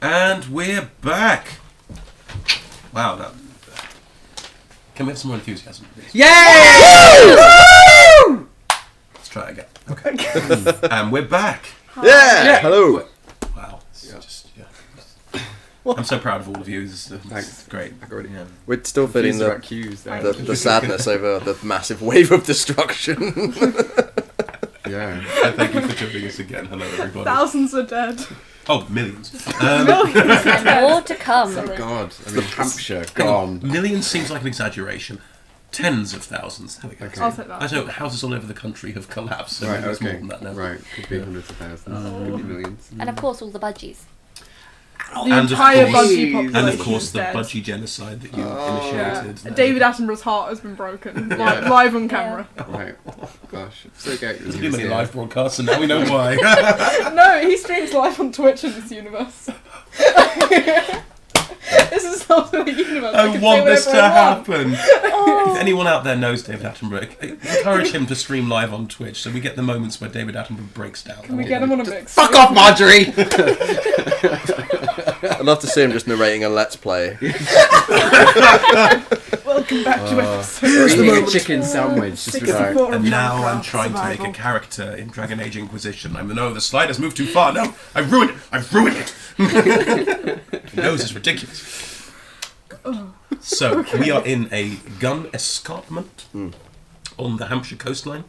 And we're back. Wow, that. Can we have some more enthusiasm, please? Yay! Woo! Let's try it again. Okay. And we're back. Yeah. Hello. Wow. I'm so proud of all of you. It's great. We're still feeling the sadness over the massive wave of destruction. Yeah. And thank you for joining us again. Hello, everybody. Thousands are dead. Oh, millions. Millions and more to come. Oh God, I mean, Hampshire gone. Millions seems like an exaggeration. Tens of thousands. There we go. Okay. I'll take that. I don't know, houses all over the country have collapsed, so Right, maybe it's okay. more than that now. Right, could be hundreds of thousands, could be millions. And of course, all the budgies. The entire budgie population And of course is the dead. budgie genocide that you Yeah. initiated. David Attenborough's heart has been broken. Live on camera. Right, gosh, so great. There's too many live broadcasts and now we know why. No, he streams live on Twitch in this universe. This is not the universe. I can want say this to whatever I want. happen. If anyone out there knows David Attenborough, encourage him to stream live on Twitch so we get the moments where David Attenborough breaks down. Can we get him on a mix? Fuck off, Marjorie! I'd love to see him just narrating a Let's Play. Welcome back to episode. Eating a chicken sandwich, just right. And now I'm trying to make a character in Dragon Age Inquisition. No, the slide has moved too far. No, I've ruined it. I've ruined it. Your nose is ridiculous. So, we are in a gun escarpment on the Hampshire coastline.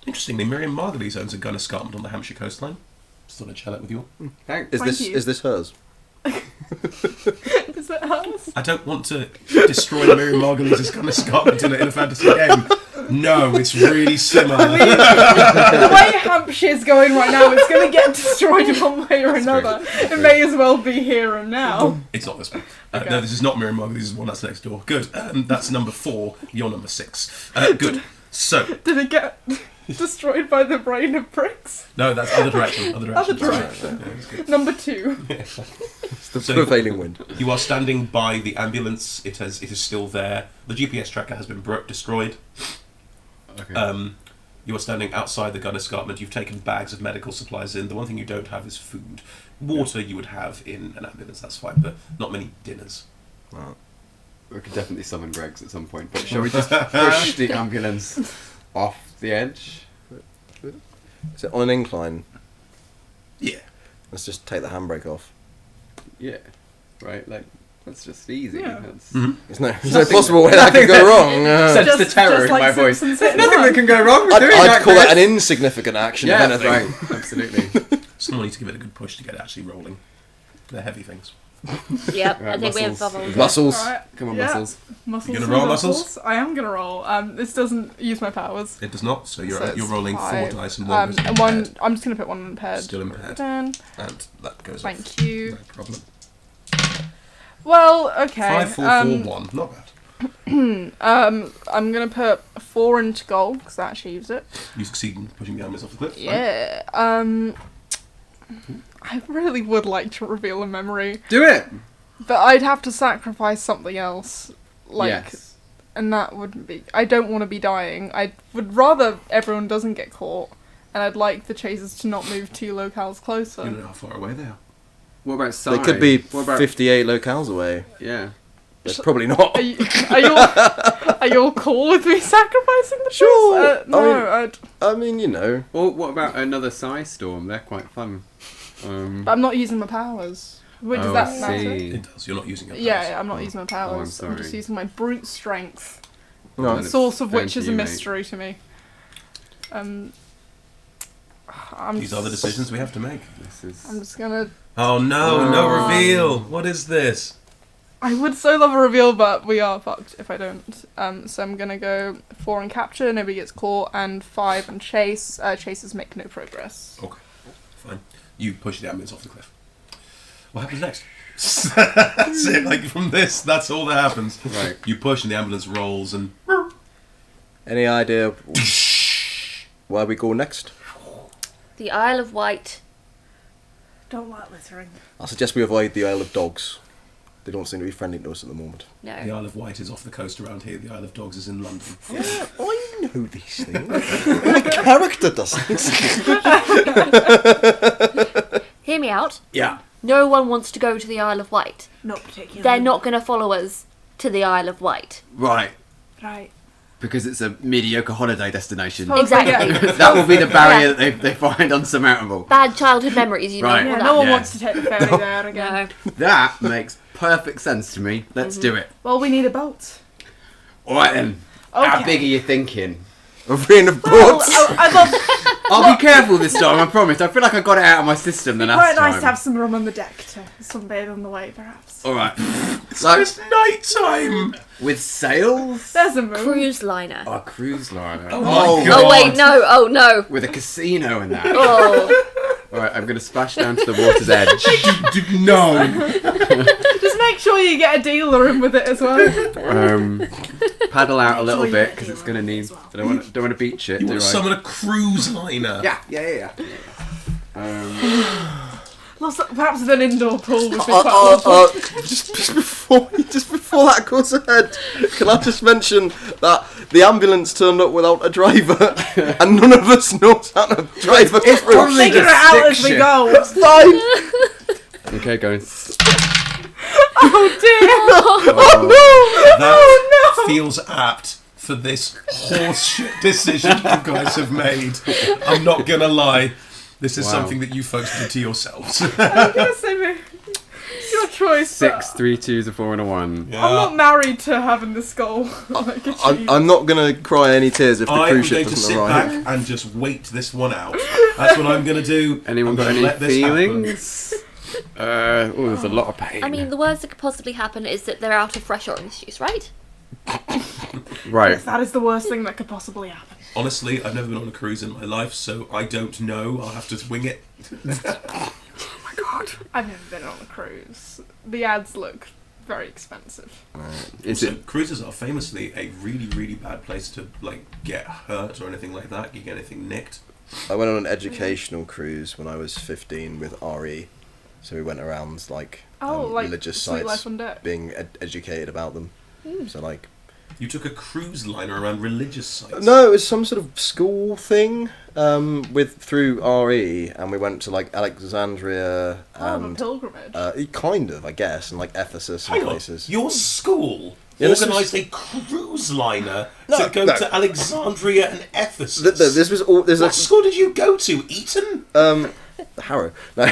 Interestingly, Miriam Margulies owns a gun escarpment on the Hampshire coastline. Just thought I'd share that with you all. Thanks. Is this hers? Is it hers? I don't want to destroy Miriam Margulies' gun escarpment in a fantasy game. No, it's really similar. I mean, the way Hampshire's going right now, it's going to get destroyed one way or another. It may as well be here and now. It's not this one. Okay. No, this is not Miriam Margulies, this is one that's next door. Good. That's number 4. You're number 6. Good. So. Did it get destroyed by the brain of bricks? No, that's other direction. Other direction. Yeah, Number 2. It's the prevailing wind. You are standing by the ambulance. It is still there. The GPS tracker has been destroyed. Okay. You are standing outside the gun escarpment. You've taken bags of medical supplies in. The one thing you don't have is food. Water you would have in an ambulance, that's fine, but not many dinners. Right. We could definitely summon Greggs at some point, but shall we just push the ambulance off the edge? Is it on an incline? Yeah. Let's just take the handbrake off. Yeah. Right, like, that's just easy. Yeah. That's... There's no possible way that could go wrong. Sense the terror in like my voice. Simpsons There's hit nothing one. that can go wrong with doing I'd call that an Chris. insignificant action, Yeah, if anything. right, absolutely. Someone needs to give it a good push to get it actually rolling. They're heavy things. Yep, Right, I think we have muscles. bubbles. Muscles. Alright. Come on, Yeah. muscles. Muscles. You gonna and roll muscles? I am gonna roll. This doesn't use my powers. It does not, so you're it's rolling 5. 4 dice and one goes and one. impaired. I'm just gonna put one impaired. Still impaired. 10. And that goes off. Thank you. No problem. Well, okay. 5, 4, 4, 1. Not bad. I'm gonna put 4 into gold because I actually used it. You succeed in pushing the ambulance off the cliff. Fine. Yeah. I really would like to reveal a memory, Do it! but I'd have to sacrifice something else. Yes. And that wouldn't be. I don't want to be dying. I would rather everyone doesn't get caught, and I'd like the chasers to not move 2 locales closer. You don't know how far away they are. What about Psy? They could be What about... 58 locales away. Yeah. But probably not. Are you all cool with me sacrificing the Sure. place? No, I mean, you know. Or what about another Psy Storm? They're quite fun. I'm not using my powers. Does Oh, that I matter? see. It does. You're not using it. Yeah, I'm not using my powers. I'm I'm just sorry. using my brute strength. No. Then The source of it's down which to is a you, mate. mystery to me. These are the decisions we have to make. This is... I'm just gonna. Oh no, no reveal! What is this? I would so love a reveal, but we are fucked if I don't. So I'm gonna go 4 in capture, nobody gets caught, and 5 in chase. Chasers make no progress. Okay, fine. You push the ambulance off the cliff. What happens next? That's it. Like from this, that's all that happens. Right. You push and the ambulance rolls and. Any idea where we go next? The Isle of Wight. Don't like littering. I suggest we avoid the Isle of Dogs. They don't seem to be friendly to us at the moment. No. The Isle of Wight is off the coast around here. The Isle of Dogs is in London. Yeah, I know these things. My character doesn't. hear me out. Yeah. No one wants to go to the Isle of Wight. Not particularly. They're not going to follow us to the Isle of Wight. Right. Right. Because it's a mediocre holiday destination. Suppose Exactly. they get- That will be the barrier that they find unsurmountable. Bad childhood memories, you know. Right. all Yeah, that. no one Yeah. wants to take the ferry there again. No. That makes perfect sense to me. Let's do it. Well, we need a boat. All right then. Okay. How big are you thinking? A ring of Well, boards. I'd love. I'll be careful this time, I promise. I feel like I got it out of my system the last Quite time. nice to have some room on the deck to sunbathe on the way, perhaps. All right. It's night time. With sails? There's a moon. Cruise liner. A cruise liner. Oh my God. Oh wait, no. Oh no. With a casino and that. Oh. All right, I'm going to splash down to the water's edge. No. Just make sure you get a dealer in with it as well. Paddle out a little Sure you bit get because it's dealer going to need. as well. I don't want to beach it. You do want to I? summon a cruise liner? Yeah. Perhaps with an indoor pool would be quite lovely. Just before that goes ahead, can I just mention that the ambulance turned up without a driver, and none of us knows how to drive a cruise. probably Figure it the out stick as we shift. go. It's fine. Okay, guys. Oh dear. That Oh no. feels apt for this horseshit decision you guys have made. I'm not gonna lie. This is Wow. something that you folks did to yourselves. I'm gonna say me. It's your choice. 6, 3 2s, a 4 and a 1. Yeah. I'm not married to having the skull. Like, I'm not gonna cry any tears if the I'm cruise going ship to doesn't sit arrive. back and just wait this one out. That's what I'm going to do. Anyone I'm got gonna any let this happen. feelings? There's a lot of pain. I mean, the worst that could possibly happen is that they're out of fresh orange juice, right? right. Yes, that is the worst thing that could possibly happen. Honestly, I've never been on a cruise in my life, so I don't know. I'll have to wing it. I've never been on a cruise. The ads look very expensive. Is So it? cruises are famously a really, really bad place to like get hurt or anything like that. You get anything nicked. I went on an educational cruise when I was 15 with RE, so we went around like, Like religious Sweet sites, Life on Deck. being educated about them. So like, You took a cruise liner around religious sites. no, it was some sort of school thing through RE, and we went to like Alexandria A and pilgrimage. kind of, I guess, and like Ephesus and Hang on. places. Your school Yeah, this organised a cruise liner No, to go no. to Alexandria and Ephesus. This was all. There's What school did you go to? Eton? Harrow. No,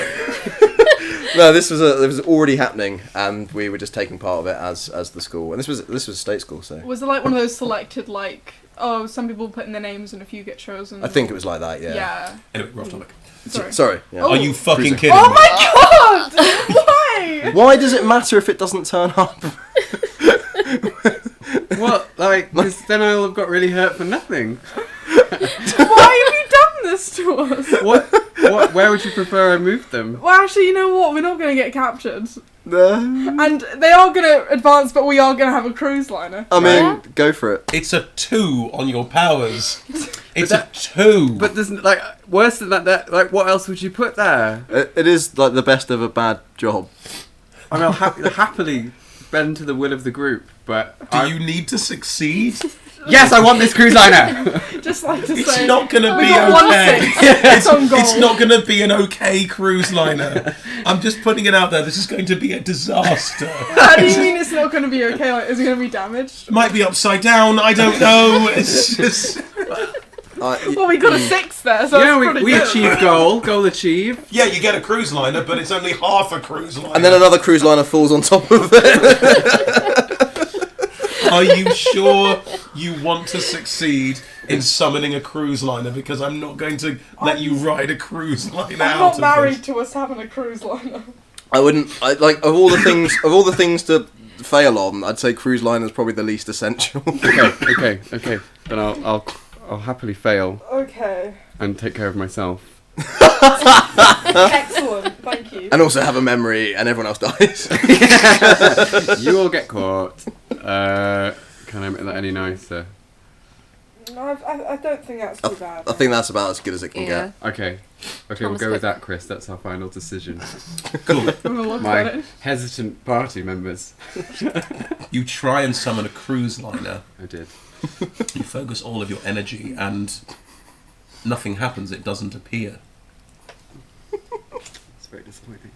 no. This was already happening, and we were just taking part of it as the school. And this was a state school, so Was it like one of those selected, like, some people put in their names and a few get chosen? I think it was like that. Yeah. Yeah. Anyway, we're off topic. Sorry. Sorry. Yeah. Are you fucking Cruising. kidding Oh me? my god! Why? Why does it matter if it doesn't turn up? What? Like, 'cause then I'll have got really hurt for nothing. Why have you done this to us? What? Where would you prefer I moved them? Well, actually, you know what? We're not going to get captured. No. And they are going to advance, but we are going to have a cruise liner. I mean, Yeah. go for it. It's a 2 on your powers. It's a 2. But there's like worse than that. Like, what else would you put there? It is like the best of a bad job. I mean, I'll happily bend to the will of the group, but do you need to succeed? Yes, I want this cruise liner. Just like to It's say. not going to we be got one okay. six. It's on goal. It's not going to be an okay cruise liner. I'm just putting it out there. This is going to be a disaster. How do you mean it's not going to be okay? Like, is it going to be damaged? It might be upside down. I don't know. It's just... Well, we got a 6 there, so Yeah, that's we pretty good. achieved goal achieved. Yeah, you get a cruise liner, but it's only half a cruise liner. And then another cruise liner falls on top of it. Are you sure you want to succeed in summoning a cruise liner? Because I'm not going to let you ride a cruise liner I'm out not of married this. to us having a cruise liner. I wouldn't. Like of all the things to fail on, I'd say cruise liner is probably the least essential. Okay. Then I'll happily fail Okay. and take care of myself. Excellent. Thank you. And also have a memory, and everyone else dies. You will get caught. Can I make that any nicer? No, I don't think that's too bad. I think that's about as good as it can Yeah. Okay, we'll Thomas go with Cook. that, Chris. That's our final decision. Cool. We'll look at My it. hesitant party members. You try and summon a cruise liner. I did. You focus all of your energy, and nothing happens. It doesn't appear. very disappointing.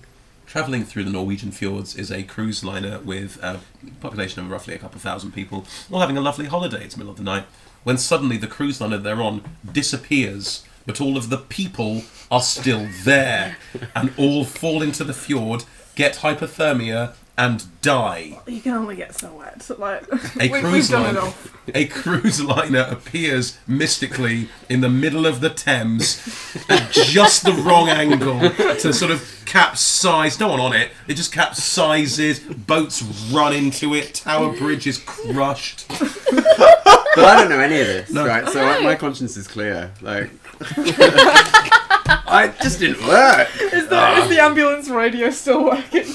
Travelling through the Norwegian fjords is a cruise liner with a population of roughly a couple of thousand people, all having a lovely holiday. It's the middle of the night, when suddenly the cruise liner they're on disappears, but all of the people are still there, and all fall into the fjord, get hypothermia, and die. You can only get so wet. Like, A we've done enough. A cruise liner appears mystically in the middle of the Thames at just the wrong angle to sort of capsize. No one on it. It just capsizes. Boats run into it. Tower Bridge is crushed. Well, I don't know any of this, No. right? So my conscience is clear. Like, I just didn't work. Is the ambulance radio still working?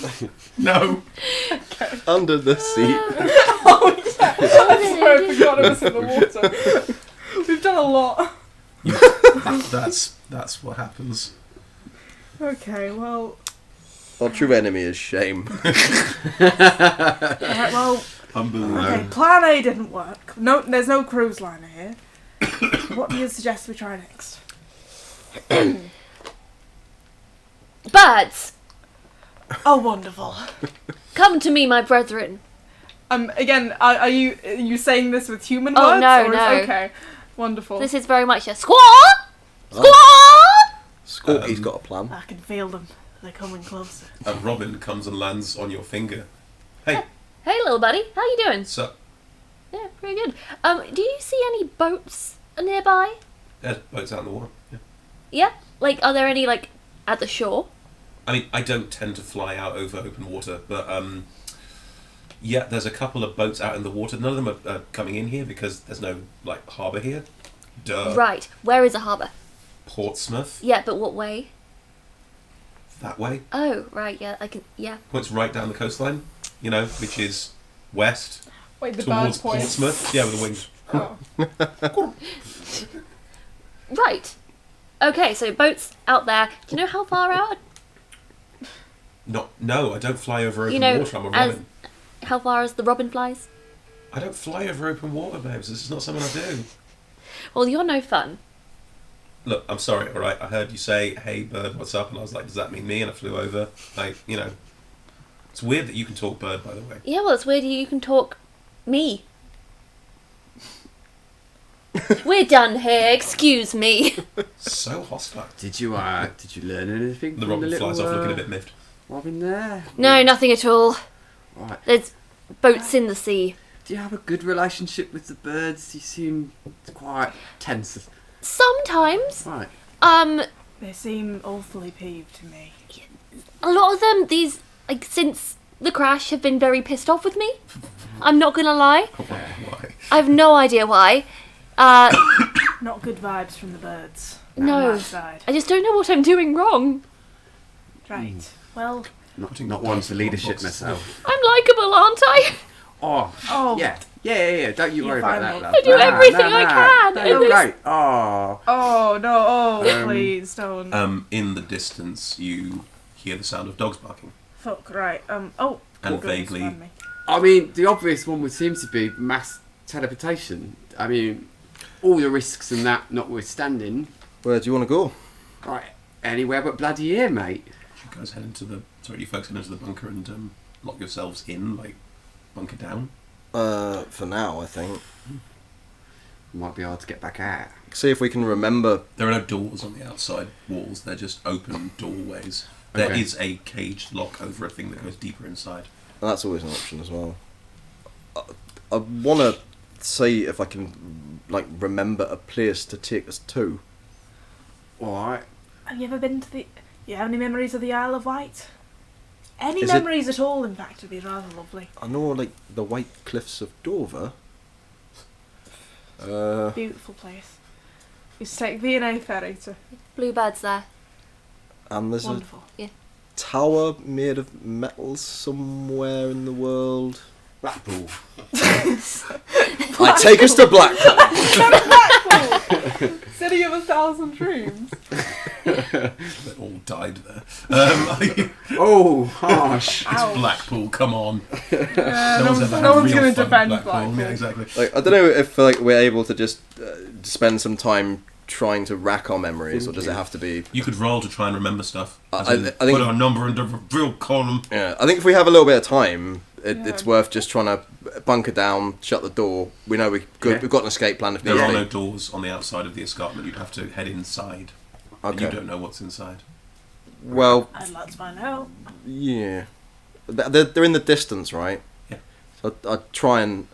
No. Under the seat. Oh, yeah. I'm sorry, I forgot it was in the water. We've done a lot. That's what happens. Okay, well... Our true enemy is shame. Alright, well... Unbelievable. Okay, plan A didn't work. No, there's no cruise liner here. What do you suggest we try next? Birds, Oh, wonderful. come to me, my brethren. Again, are you saying this with human Oh, words? no, or no. Okay, wonderful. This is very much a squaw! Oh. Squaw! Scorky's got a plan. I can feel them. They're coming closer. A robin comes and lands on your finger. Hey, Hey, little buddy, how you doing? so Yeah, pretty good. Do you see any boats nearby? there's boats out in the water. Yeah. Yeah? Like, are there any, like, at the shore? I mean, I don't tend to fly out over open water, but yeah, there's a couple of boats out in the water. None of them are coming in here because there's no like harbour here. Duh. Right. Where is a harbour? Portsmouth, Yeah, but what way? that way. Oh, right, yeah, I can, yeah. Points right down the coastline. You know, which is west Wait, the towards bird points. Portsmouth. Yeah, with the wings. Oh. Right. Okay, so boats out there. Do you know how far out? No, I don't fly over open You know, water. I'm a as robin. how far as the robin flies? I don't fly over open water, babes. This is not something I do. Well, you're no fun. Look, I'm sorry, alright? I heard you say, hey, bird, what's up? And I was like, does that mean me? And I flew over. Like, you know. It's weird that you can talk bird, by the way. Yeah, well, it's weird you can talk me. We're done here, excuse me. So hostile. Did you learn anything The from robin the little, flies off looking a bit miffed. Robin there? No, nothing at all. Right. There's boats in the sea. Do you have a good relationship with the birds? You seem quite tense. Sometimes, Right. They seem awfully peeved to me. a lot of them, since the crash, have been very pissed off with me. I'm not gonna lie. Why? I have no idea why. Not good vibes from the birds. No. On that side. I just don't know what I'm doing wrong. Right. Well. Not one for leadership myself. I'm likeable, aren't I? Oh. Oh. Yeah. Don't you worry You're about fine, that, love. love. I do everything I can, No, and you're this- great. Oh. Oh no! Oh, Um, please don't. In the distance, you hear the sound of dogs barking. Fuck. Right. Oh. And goodness, vaguely- pardon me. I mean, the obvious one would seem to be mass teleportation. I mean, all the risks and that notwithstanding. Where do you want to go? Right. Anywhere but bloody here, mate. You guys head into the. Sorry, you folks head into the bunker and lock yourselves in, like bunker down. For now, I think. Might be hard to get back out. See if we can remember. There are no doors on the outside walls. They're just open doorways. There Okay. is a caged lock over a thing that goes deeper inside. And that's always an option as well. I want to see if I can, remember a place to take us to. Alright. Have you ever been to the? You have any memories of the Isle of Wight? Any Is it- memories at all? In fact, would be rather lovely. I know, the White Cliffs of Dover. Beautiful place. You take V&A ferry to. Bluebirds there. And there's Wonderful. Yeah. a tower made of metals somewhere in the world. Blackpool. Right, take us to Blackpool. City of 1,000 dreams. They all died there. Oh, harsh. It's Ouch. Blackpool. Come on. Yeah, No one's ever had no one's real going to fun defend at Blackpool. Yeah, exactly. I don't know if we're able to just spend some time trying to rack our memories, or does it have to be? You could roll to try and remember stuff. I think put a number in the reveal column. Yeah, I think if we have a little bit of time, it's worth just trying to bunker down, shut the door. We know we've got an escape plan if There need are be. no doors on the outside of the escarpment. You'd have to head inside. And you Okay. don't know what's inside. Well, I'd like to find out. yeah, they're in the distance, right? Yeah. So I'll try and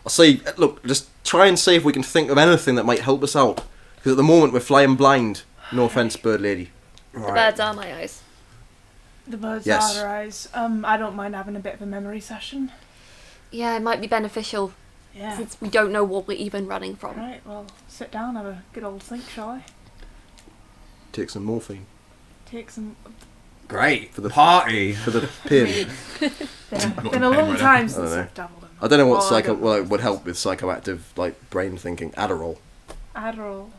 I'll see. Look, just try and see if we can think of anything that might help us out. Because at the moment we're flying blind. No offense, bird lady. The birds are my eyes. The birds Yes. are our eyes. I don't mind having a bit of a memory session. Yeah, it might be beneficial Yeah. since we don't know what we're even running from. Right, well, sit down, have a good old think, shall I? Take some morphine Take some... Great For the- party. for the pin. Been a long right time now. since I don't I've dabbled in I don't know what Well, I don't know. would help with psychoactive brain thinking. Adderall. Adderall.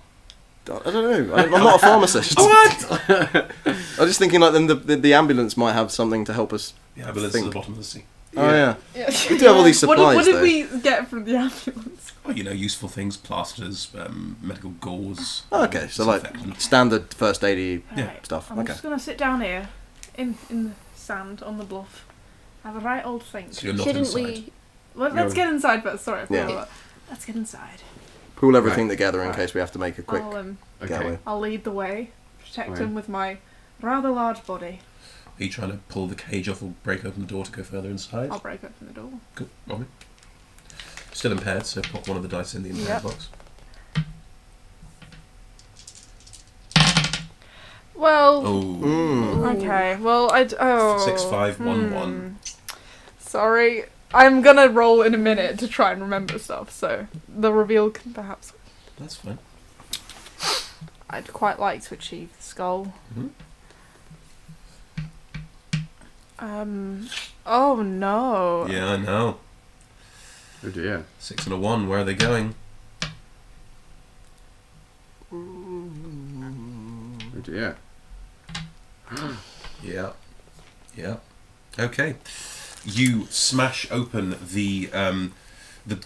I don't know. I'm not a pharmacist. What? I'm just thinking like then the ambulance might have something to help us. The ambulance Think. at the bottom of the sea. Oh yeah. Yeah. We do have all these What supplies, did though. we get from the ambulance? Well, useful things, plasters, medical gauze. Oh, okay, so like disinfectant. standard first aidy Yeah. Right, stuff. I'm Okay. just going to sit down here in the sand on the bluff. Have a right old think. So you're not Shouldn't inside. we? Well, let's get inside first. Sorry, I forgot Yeah. about that. Let's get inside. Pool everything Right. together in Right. case we have to make a quick I'll getaway. I'll lead the way, protect Right. him with my rather large body. Are you trying to pull the cage off or break open the door to go further inside? I'll break open the door. Cool. Robin. Still impaired, so pop one of the dice in the impaired Yep. box. Well, Oh. okay. Well, 6511. Sorry. I'm gonna roll in a minute to try and remember stuff, so the reveal can perhaps... That's fine. I'd quite like to achieve the skull. Mhm. Oh no. Yeah, I know. Oh dear. 6 and a 1. Where are they going? Oh dear. Yeah. Yeah. Okay. You smash open the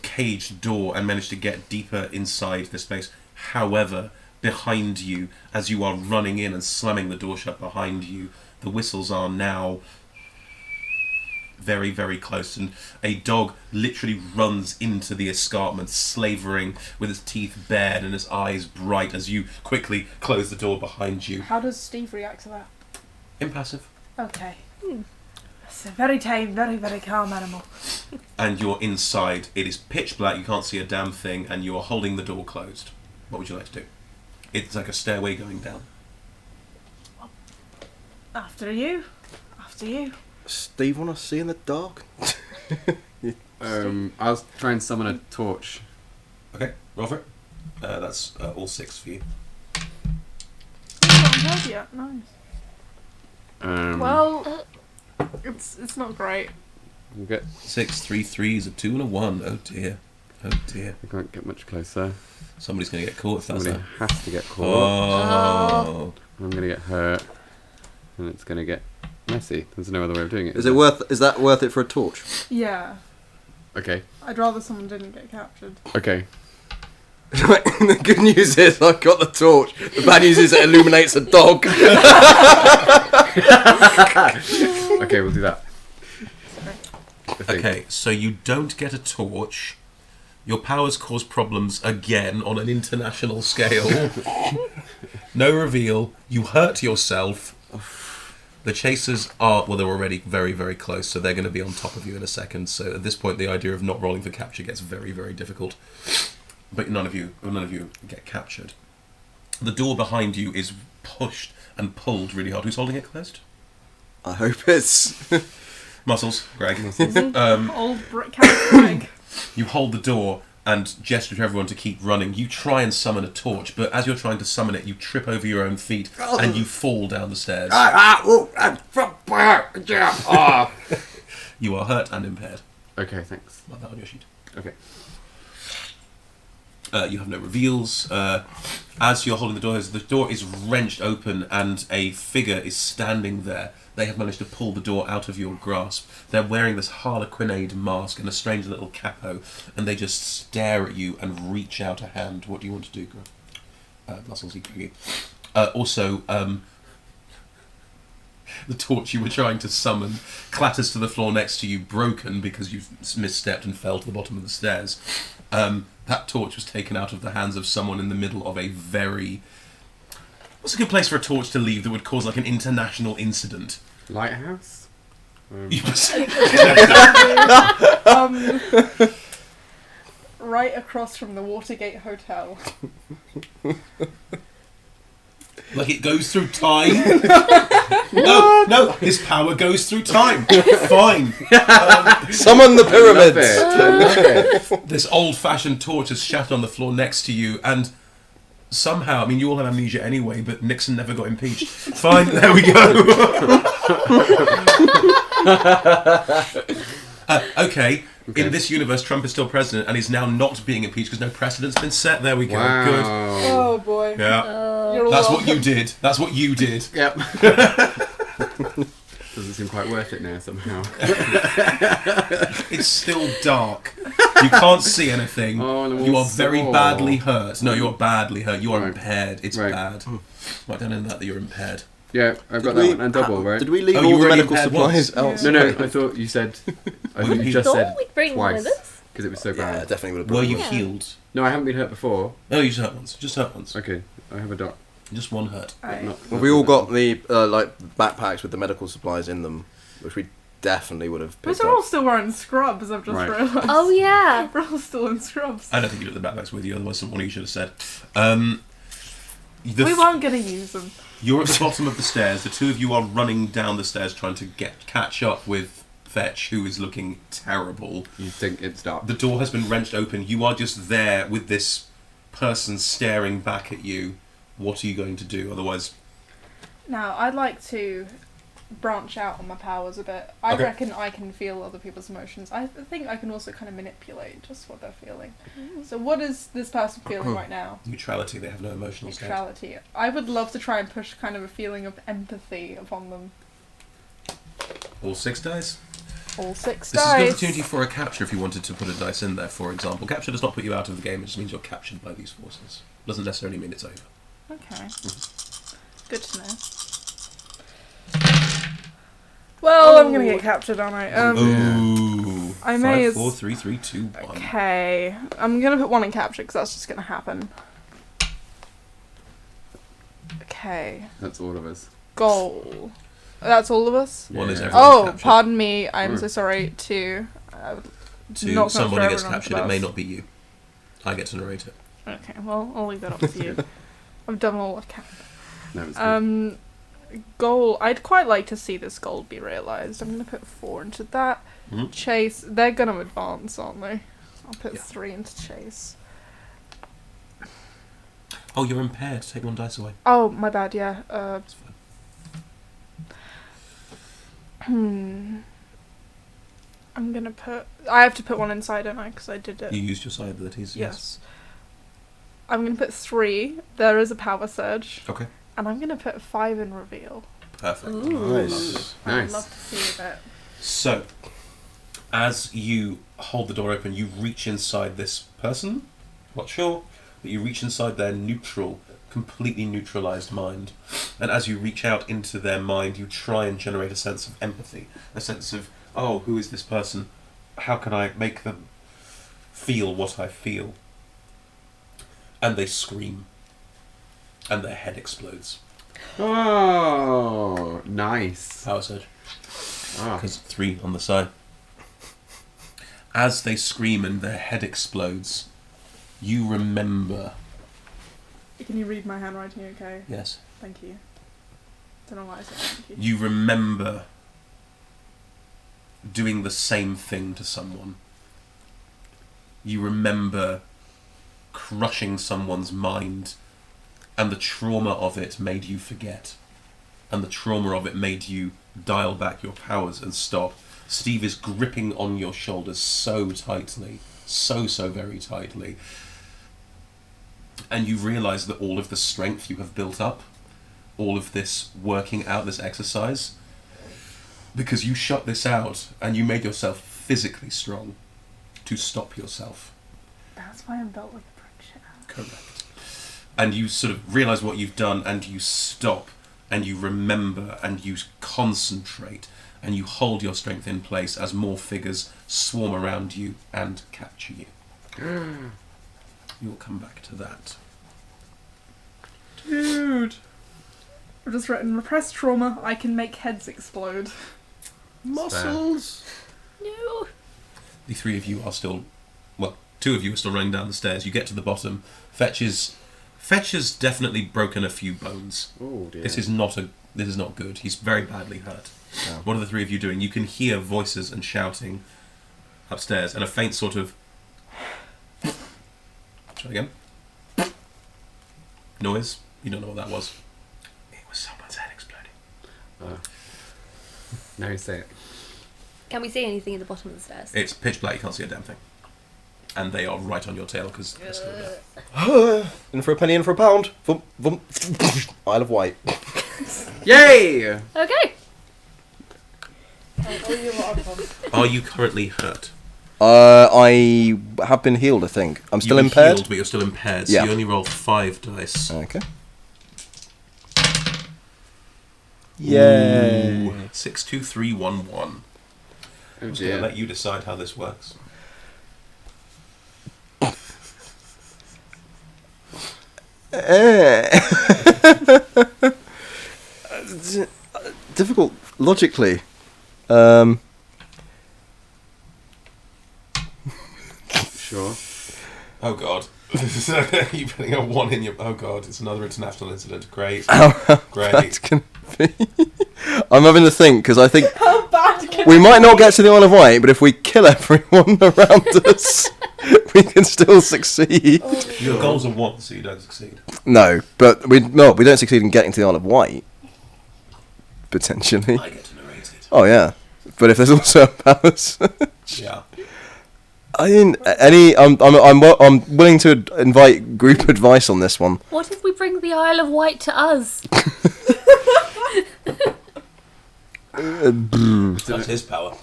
cage door and manage to get deeper inside the space. However, behind you, as you are running in and slamming the door shut behind you, the whistles are now very, very close, and a dog literally runs into the escarpment, slavering with its teeth bared and its eyes bright as you quickly close the door behind you. How does Steve react to that? Impassive. Okay. It's a very tame, very, very calm animal. And you're inside. It is pitch black, you can't see a damn thing, and you are holding the door closed. What would you like to do? It's like a stairway going down. After you. After you. Steve, want to see in the dark? I'll try and summon a torch. Okay, roll for it. That's all 6 for you. Oh, not dead yet. Nice. Well, it's not great. We'll get. 6, 3 3s, a 2 and a 1. Oh dear. Oh dear. We can't get much closer. Somebody's going to get caught if that's Somebody that. has to get caught. Oh. I'm gonna get hurt, and it's gonna get messy. There's no other way of doing it. Is that worth it for a torch? Yeah. Okay. I'd rather someone didn't get captured. Okay. The good news is I've got the torch. The bad news is it illuminates a dog. Okay, we'll do that. I think. Okay, so you don't get a torch. Your powers cause problems again on an international scale. No reveal. You hurt yourself. The chasers are, well, they're already very, very close, so they're going to be on top of you in a second. So at this point, the idea of not rolling for capture gets very, very difficult. But none of you get captured. The door behind you is pushed and pulled really hard. Who's holding it closed? I hope it's. Muscles, Greg. Old cat Greg. You hold the door and gesture to everyone to keep running. You try and summon a torch, but as you're trying to summon it, you trip over your own feet and you fall down the stairs. You are hurt and impaired. Okay, thanks. Mark that on your sheet. Okay. You have no reveals. As you're holding the door is wrenched open and a figure is standing there. They have managed to pull the door out of your grasp. They're wearing this harlequinade mask and a strange little capo, and they just stare at you and reach out a hand. What do you want to do, Greg? muscles eating you. Also, the torch you were trying to summon clatters to the floor next to you, broken because you've misstepped and fell to the bottom of the stairs. That torch was taken out of the hands of someone in the middle of a very... What's a good place for a torch to leave that would cause like an international incident? Lighthouse? Right across from the Watergate Hotel. Like it goes through time? No, his power goes through time. Fine. Summon the pyramids! I love it. This old-fashioned torch is shattered on the floor next to you, and somehow, I mean, you all have amnesia anyway, but Nixon never got impeached. Fine, there we go. Okay, in this universe, Trump is still president, and he's now not being impeached because no precedent's been set. There we go. Wow. Good. Oh boy. Yeah. You're That's welcome. what you did. That's what you did. Yep. Doesn't seem quite worth it now somehow. It's still dark. You can't see anything. Oh, and You are very oh. badly hurt. No, you're badly hurt. You are Right. impaired. It's Right. bad. Write down in that you're impaired. Yeah, I've got that one. And double, right? Did we leave Oh, all you the already medical impaired supplies once. outside? No, I thought you said... I thought you just Thought said we'd bring one of twice. us. Because it was so Yeah, bad. definitely would have Were been you Yeah. healed? No, I haven't been hurt before. No, you just hurt once. Just hurt once. Okay, I have a dot. Just one hurt. Well, we all got the like backpacks with the medical supplies in them, which we definitely would have But picked they're all up. still wearing scrubs, I've just Right. realised. Oh yeah. We're all still in scrubs. I don't think you took the backpacks with you, otherwise one of you should have said. We weren't going to use them. You're at the bottom of the stairs. The two of you are running down the stairs trying to catch up with Fetch, who is looking terrible. You think it's dark. The door has been wrenched open. You are just there with this person staring back at you. What are you going to do? Otherwise... Now, I'd like to branch out on my powers a bit. I Okay. reckon I can feel other people's emotions. I think I can also kind of manipulate just what they're feeling. So what is this person feeling right now? Neutrality, they have no emotional state. Neutrality. I would love to try and push kind of a feeling of empathy upon them. All 6 dice? All 6 This is dice. an opportunity for a capture if you wanted to put a dice in there, for example. Capture does not put you out of the game, it just means you're captured by these forces. Doesn't necessarily mean it's over. Okay. Good to know. Well, I'm gonna get captured, aren't I? Ooh. I may 5, as- 4, 3, 3, 2, 1. Okay. I'm gonna put 1 in capture because that's just gonna happen. Okay. That's all of us. Goal. That's all of us? One is Yeah. everyone's Oh, captured. pardon me. I'm Mm. so sorry. 2. To not so much somebody for gets everyone else, captured, but it may us. not be you. I get to narrate it. Okay, well, I'll leave that up to you. I've done all I can. No, it's good. Goal. I'd quite like to see this goal be realised. I'm going to put 4 into that. Mhm. Chase. They're going to advance, aren't they? I'll put Yeah. 3 into Chase. Oh, you're impaired. Take 1 dice away. Oh, my bad, yeah. It's fine. I'm going to put... I have to put 1 inside, don't I? Because I did it. You used your side abilities, yes. Yes. I'm going to put 3. There is a power surge. Okay. And I'm going to put 5 in reveal. Perfect. Nice. I'd Nice. love to see a bit. So, as you hold the door open, you reach inside this person. Not sure, but you reach inside their neutral, completely neutralized mind. And as you reach out into their mind, you try and generate a sense of empathy, a sense of, oh, who is this person? How can I make them feel what I feel? And they scream, and their head explodes. Oh, nice. Power surge. Ah. Because 3 on the side. As they scream and their head explodes, you remember. Can you read my handwriting okay? Yes. Thank you. Don't know why I said thank you. You remember doing the same thing to someone. You remember crushing someone's mind, and the trauma of it made you forget. And the trauma of it made you dial back your powers and stop. Steve is gripping on your shoulders so tightly, so very tightly. And you realise that all of the strength you have built up, all of this working out, this exercise, because you shut this out and you made yourself physically strong to stop yourself. That's why I'm built like a brick shit. Correct. and you sort of realise what you've done, and you stop, and you remember, and you concentrate, and you hold your strength in place as more figures swarm around you and capture you. You'll come back to that. Dude. I've just written, repressed trauma, I can make heads explode. Muscles. No. The three of you are still... Well, two of you are still running down the stairs. You get to the bottom. Fetch has definitely broken a few bones. Oh dear. This is not good. He's very badly hurt. Yeah. What are the three of you doing? You can hear voices and shouting upstairs, and a faint sort of... Try again. Noise. You don't know what that was. It was someone's head exploding. Now you say it. Can we see anything at the bottom of the stairs? It's pitch black. You can't see a damn thing. And they are right on your tail because they're still there. In for a penny, in for a pound. Vum, vum. Isle of Wight. Yay! Okay. Are you currently hurt? I have been healed, I think. I'm still You were impaired? healed, but you're still impaired, so Yeah. you only roll 5 dice. Okay. Yay. Ooh. 6, 2, 3, 1, 1. Oh I'm just going to dear. let you decide how this works. Difficult logically. Sure. Oh god. You're putting a 1 in your... Oh god, it's another international incident. Great. Great. That's gonna be. I'm having to think because I think How bad can we might not get to the Isle of Wight, but if we kill everyone around us, we can still succeed. Your goals are 1, so you don't succeed. No, but we don't succeed in getting to the Isle of Wight. Potentially. I get to narrate it. Oh yeah, but if there's also powers, Yeah. I mean, I'm willing to invite group advice on this one. What if we bring the Isle of Wight to us? That's his power.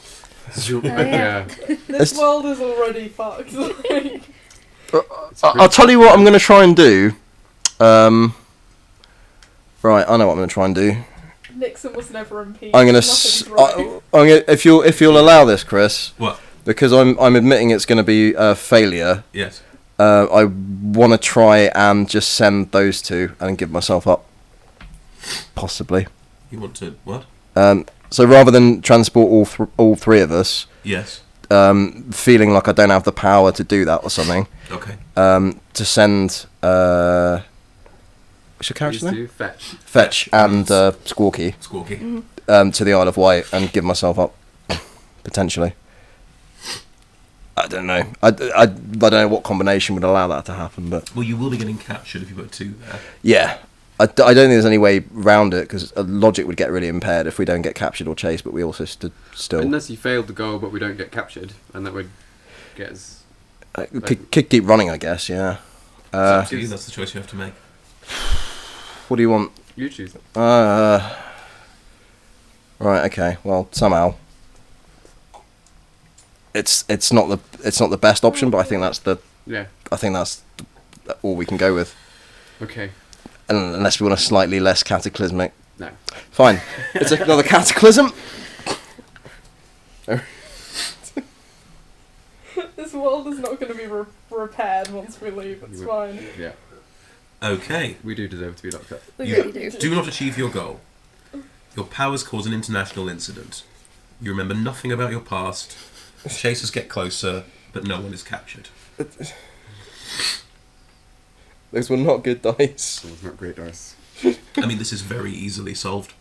Yeah. This world is already fucked. I'll tell you what I'm going to try and do. Right, I know what I'm going to try and do. Nixon was never impeached. I'm going Nothing's right. to, if you'll allow this, Chris, What? because I'm admitting it's going to be a failure. Yes. I want to try and just send those two and give myself up, possibly. You want to... What? So rather than transport all three of us, Yes. feeling like I don't have the power to do that or something, Okay. to send what's your character's name? Fetch. Fetch and Squawky Squawky. to the Isle of Wight and give myself up, potentially. I don't know. I don't know what combination would allow that to happen, but Well, you will be getting captured if you put 2 there. yeah. I don't think there's any way round it because logic would get really impaired if we don't get captured or chased, but we also still Unless you failed the goal, but we don't get captured, and that would get us. could keep running, I guess. Yeah. It's up to you. That's the choice you have to make. What do you want? You choose. Right. Okay. Well, somehow it's not the best option, but I think that's all we can go with. Okay. Unless we want a slightly less cataclysmic. No. Fine. It's another cataclysm. This world is not going to be repaired once we leave. It's fine. Yeah. Okay. We do deserve to be locked up. We You really do. do not achieve your goal. Your powers cause an international incident. You remember nothing about your past. Chasers get closer, but no one is captured. Those were not good dice. That was not great dice. I mean, this is very easily solved.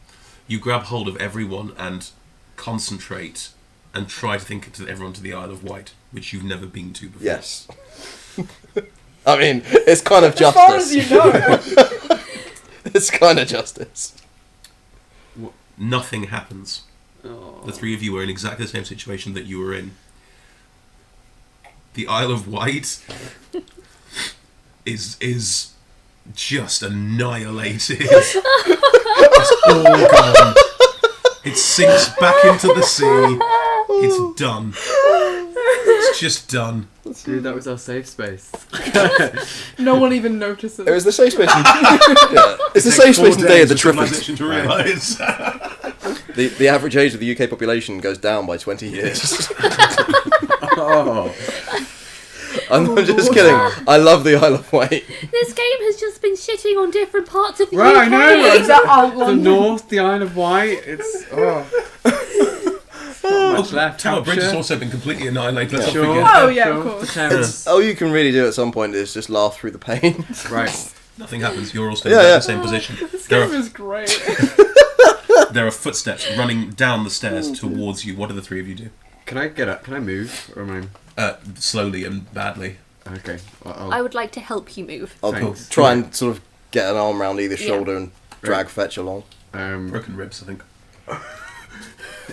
You grab hold of everyone and concentrate and try to think to everyone to the Isle of Wight, which you've never been to before. Yes. I mean, it's kind of As far as justice. you know. It's kind of justice. Nothing happens. Oh. The three of you are in exactly the same situation that you were in. The Isle of Wight is just annihilated. It's all gone. It sinks back into the sea. It's done. It's just done. Dude, that was our safe space. No one even notices. It was the safe space. It's the safe space and day of the Triffids. Civilization to realise. The average age of the UK population goes down by 20 years. Oh. I'm just kidding. I love the Isle of Wight. This game has just been shitting on different parts of the Right, I UK. know. Is that out The London? north, the Isle of Wight. It's not much left. Tower Bridge has Hampshire. also been completely annihilated. Let's Sure. not forget. Oh, yeah, of Sure. course. The Thames. All you can really do at some point is just laugh through the pain. Right. Nothing happens. You're all staying Yeah, in yeah. the same position. This There game are, is great. there are footsteps running down the stairs towards you. What do the three of you do? Can I get up? Can I move? Or am Slowly and badly. I... Okay. I'll... I would like to help you move. I'll Thanks. try and sort of get an arm around either Yeah. shoulder and drag Fetch along. Broken ribs, I think.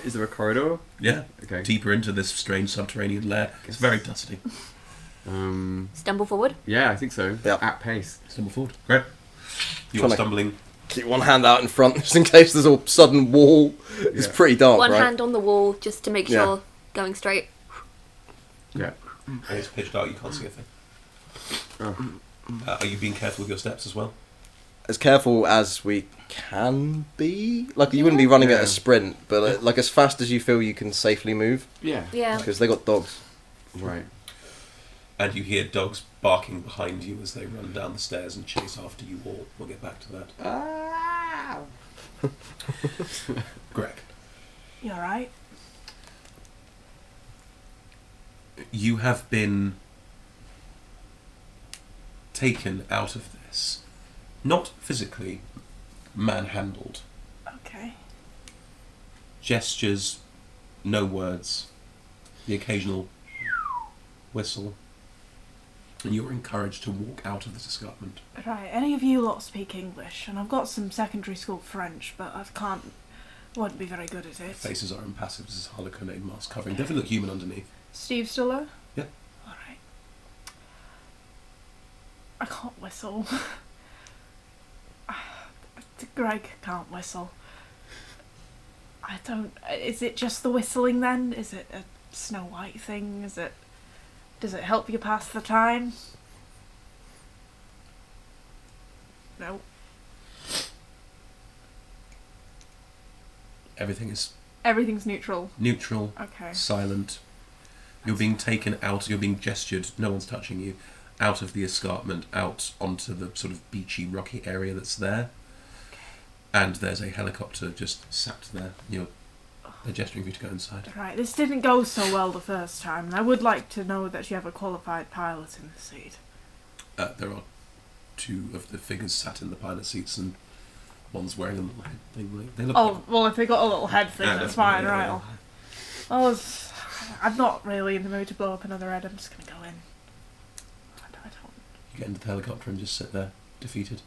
Is there a corridor? Yeah. Okay. Deeper into this strange subterranean lair. It's very dusty. Stumble forward. Yeah, I think so. Yeah. At pace. Stumble forward. Great. You're Trying to- stumbling. Keep one hand out in front just in case there's a sudden wall. It's Yeah. pretty dark, One right? hand on the wall just to make Yeah. sure going straight. Yeah. And it's pitch dark. You can't see a thing. Oh. Are you being careful with your steps as well? As careful as we can be. Like, you wouldn't be running at Yeah. a sprint, but like as fast as you feel you can safely move. Yeah. Yeah. Because they got dogs. Right. And you hear dogs barking behind you as they run down the stairs and chase after you all. We'll get back to that. Ah. Greg, You alright? you have been taken out of this. Not physically manhandled. Okay. Gestures, no words, the occasional whistle. And you're encouraged to walk out of this escarpment. Right, any of you lot speak English, and I've got some secondary school French, but won't be very good at it. Faces are impassive as this harlequinade mask covering. Definitely look human underneath. Steve still there? Yeah. Alright. I can't whistle. Greg can't whistle. I don't... Is it just the whistling then? Is it a Snow White thing? Does it help you pass the time? No. Everything's neutral. Neutral, Okay. silent. You're being taken out, you're being gestured, no one's touching you, out of the escarpment, out onto the sort of beachy, rocky area that's there. And there's a helicopter just sat there. They're gesturing for you to go inside. Right, this didn't go so well the first time, and I would like to know that you have a qualified pilot in the seat. There are two of the figures sat in the pilot seats, and one's wearing a little head thing. They look Oh, well, if they got a little head thing, Yeah, that's definitely, fine, yeah, right? yeah. Well, I'm not really in the mood to blow up another head, I'm just gonna go in. I don't... You get into the helicopter and just sit there, defeated.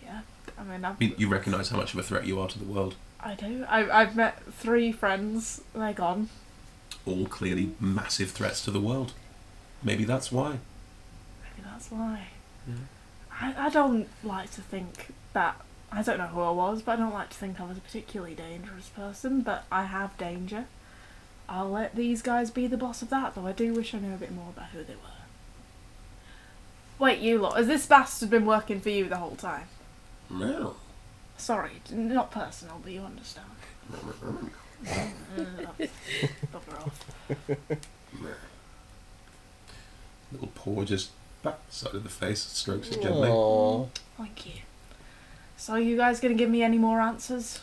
Yeah, I mean, You recognise how much of a threat you are to the world. I do. I've met 3 friends, they're gone. All clearly massive threats to the world. Maybe that's why. Maybe that's why. Yeah. I don't like to think that... I don't know who I was, but I don't like to think I was a particularly dangerous person, but I have danger. I'll let these guys be the boss of that, though I do wish I knew a bit more about who they were. Wait, you lot, has this bastard been working for you the whole time? No. Sorry, not personal, but you understand. Bugger off. Little paw just back side of the face, strokes it gently. Aww. Thank you. So you guys gonna give me any more answers?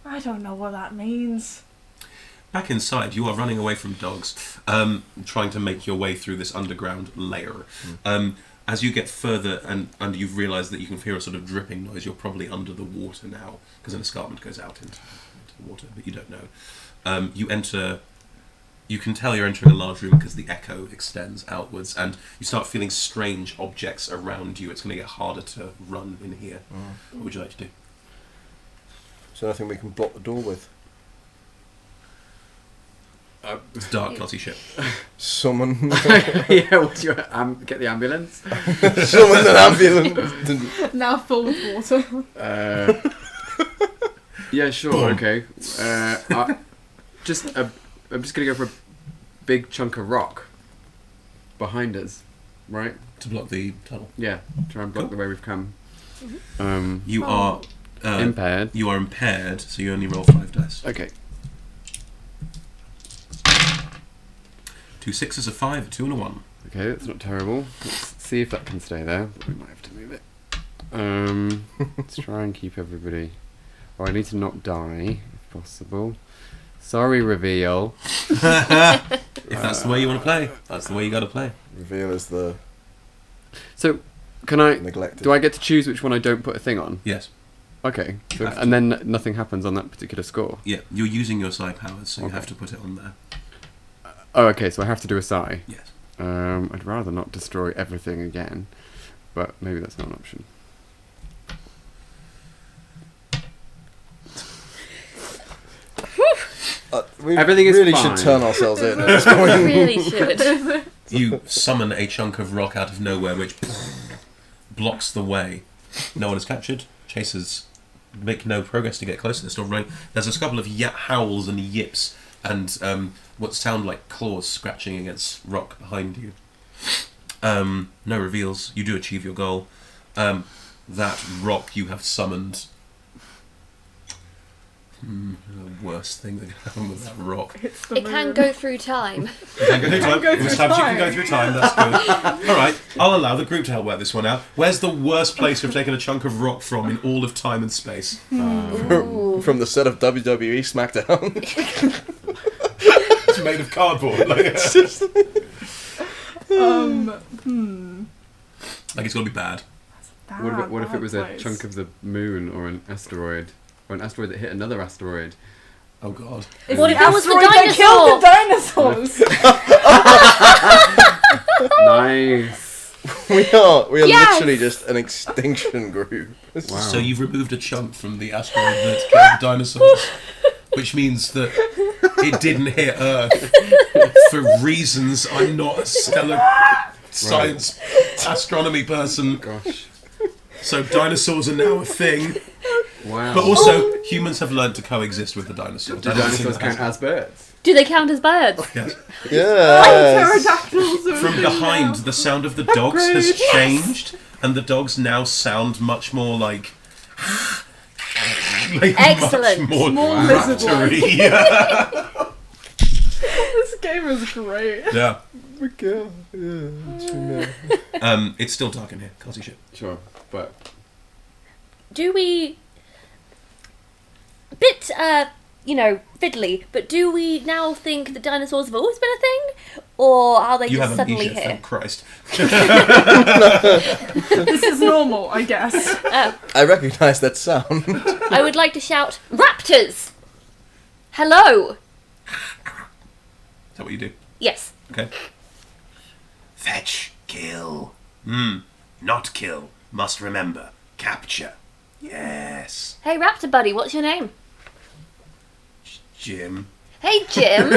I don't know what that means. Back inside, you are running away from dogs, trying to make your way through this underground layer. As you get further and you've realised that you can hear a sort of dripping noise, you're probably under the water now, because an escarpment goes out into the water, but you don't know. You enter... You can tell you're entering a large room because the echo extends outwards, and you start feeling strange objects around you. It's going to get harder to run in here. What would you like to do? Is there anything we can block the door with? It's dark, can't see shit. Summon Yeah, what's your get the ambulance? summon an ambulance. Now filled with water. Yeah, sure, okay. I'm just gonna go for a big chunk of rock behind us, right? To block the tunnel. Yeah, try and block the way we've come. You are Impaired. You are impaired, so you only roll 5 dice. Okay. 2 6s, a 5, a 2 and a 1. Okay, that's not terrible. Let's see if that can stay there. But we might have to move it. Let's try and keep everybody. Oh, I need to not die, if possible. Sorry, reveal. If that's the way you want to play, that's the way you got to play. Reveal is the So, can I? neglected. Do I get to choose which one I don't put a thing on? Yes. Okay. So, Have to. and then nothing happens on that particular score. Yeah, you're using your psi powers, so you Okay. have to put it on there. Oh, okay. So I have to do a psi. Yes. I'd rather not destroy everything again, but maybe that's not an option. We Everything is really fine. should turn ourselves in at this I point. really should. You summon a chunk of rock out of nowhere, which blocks the way. No one is captured. Chasers make no progress to get closer. They're still running. There's a couple of howls and yips and what sound like claws scratching against rock behind you. No reveals. You do achieve your goal. That rock you have summoned. The worst thing that can happen with that rock. It's the It can moon. go through time. You can go through time. go If it's through time, you can time. go through time. That's good. All right, I'll allow the group to help work this one out. Where's the worst place you've taken a chunk of rock from in all of time and space? Ooh. From the set of WWE SmackDown. It's made of cardboard. Like it's got to be bad. What if it was a Bad chunk of the moon or an asteroid? Or an asteroid that hit another asteroid? Oh God. It's What the if it was the asteroid that killed the dinosaurs? Nice! we are Yes! literally just an extinction group. Wow. So you've removed a chunk from the asteroid that killed the dinosaurs, which means that it didn't hit Earth for reasons I'm not a stellar science astronomy person. Gosh. So dinosaurs are now a thing. Wow. But also, humans have learned to coexist with the dinosaurs. do dinosaurs count as birds? Do they count as birds? Yes. Yes. Pterodactyls. From behind, the sound of the dogs has changed, and the dogs now sound much more like Excellent. much more Small lizard raptory. Yeah. This game is great. Yeah. Yeah. It's still dark in here. Can't see shit. Sure, but Do we... Bit, fiddly, but do we now think that dinosaurs have always been a thing? Or are they You just have suddenly amnesia, here? thank Christ. This is normal, I guess. I recognise that sound. I would like to shout, Raptors! Hello! Is that what you do? Yes. Okay. Fetch, kill. Not kill. Must remember. Capture. Yes. Hey, Raptor buddy, what's your name? Jim. Hey, Jim.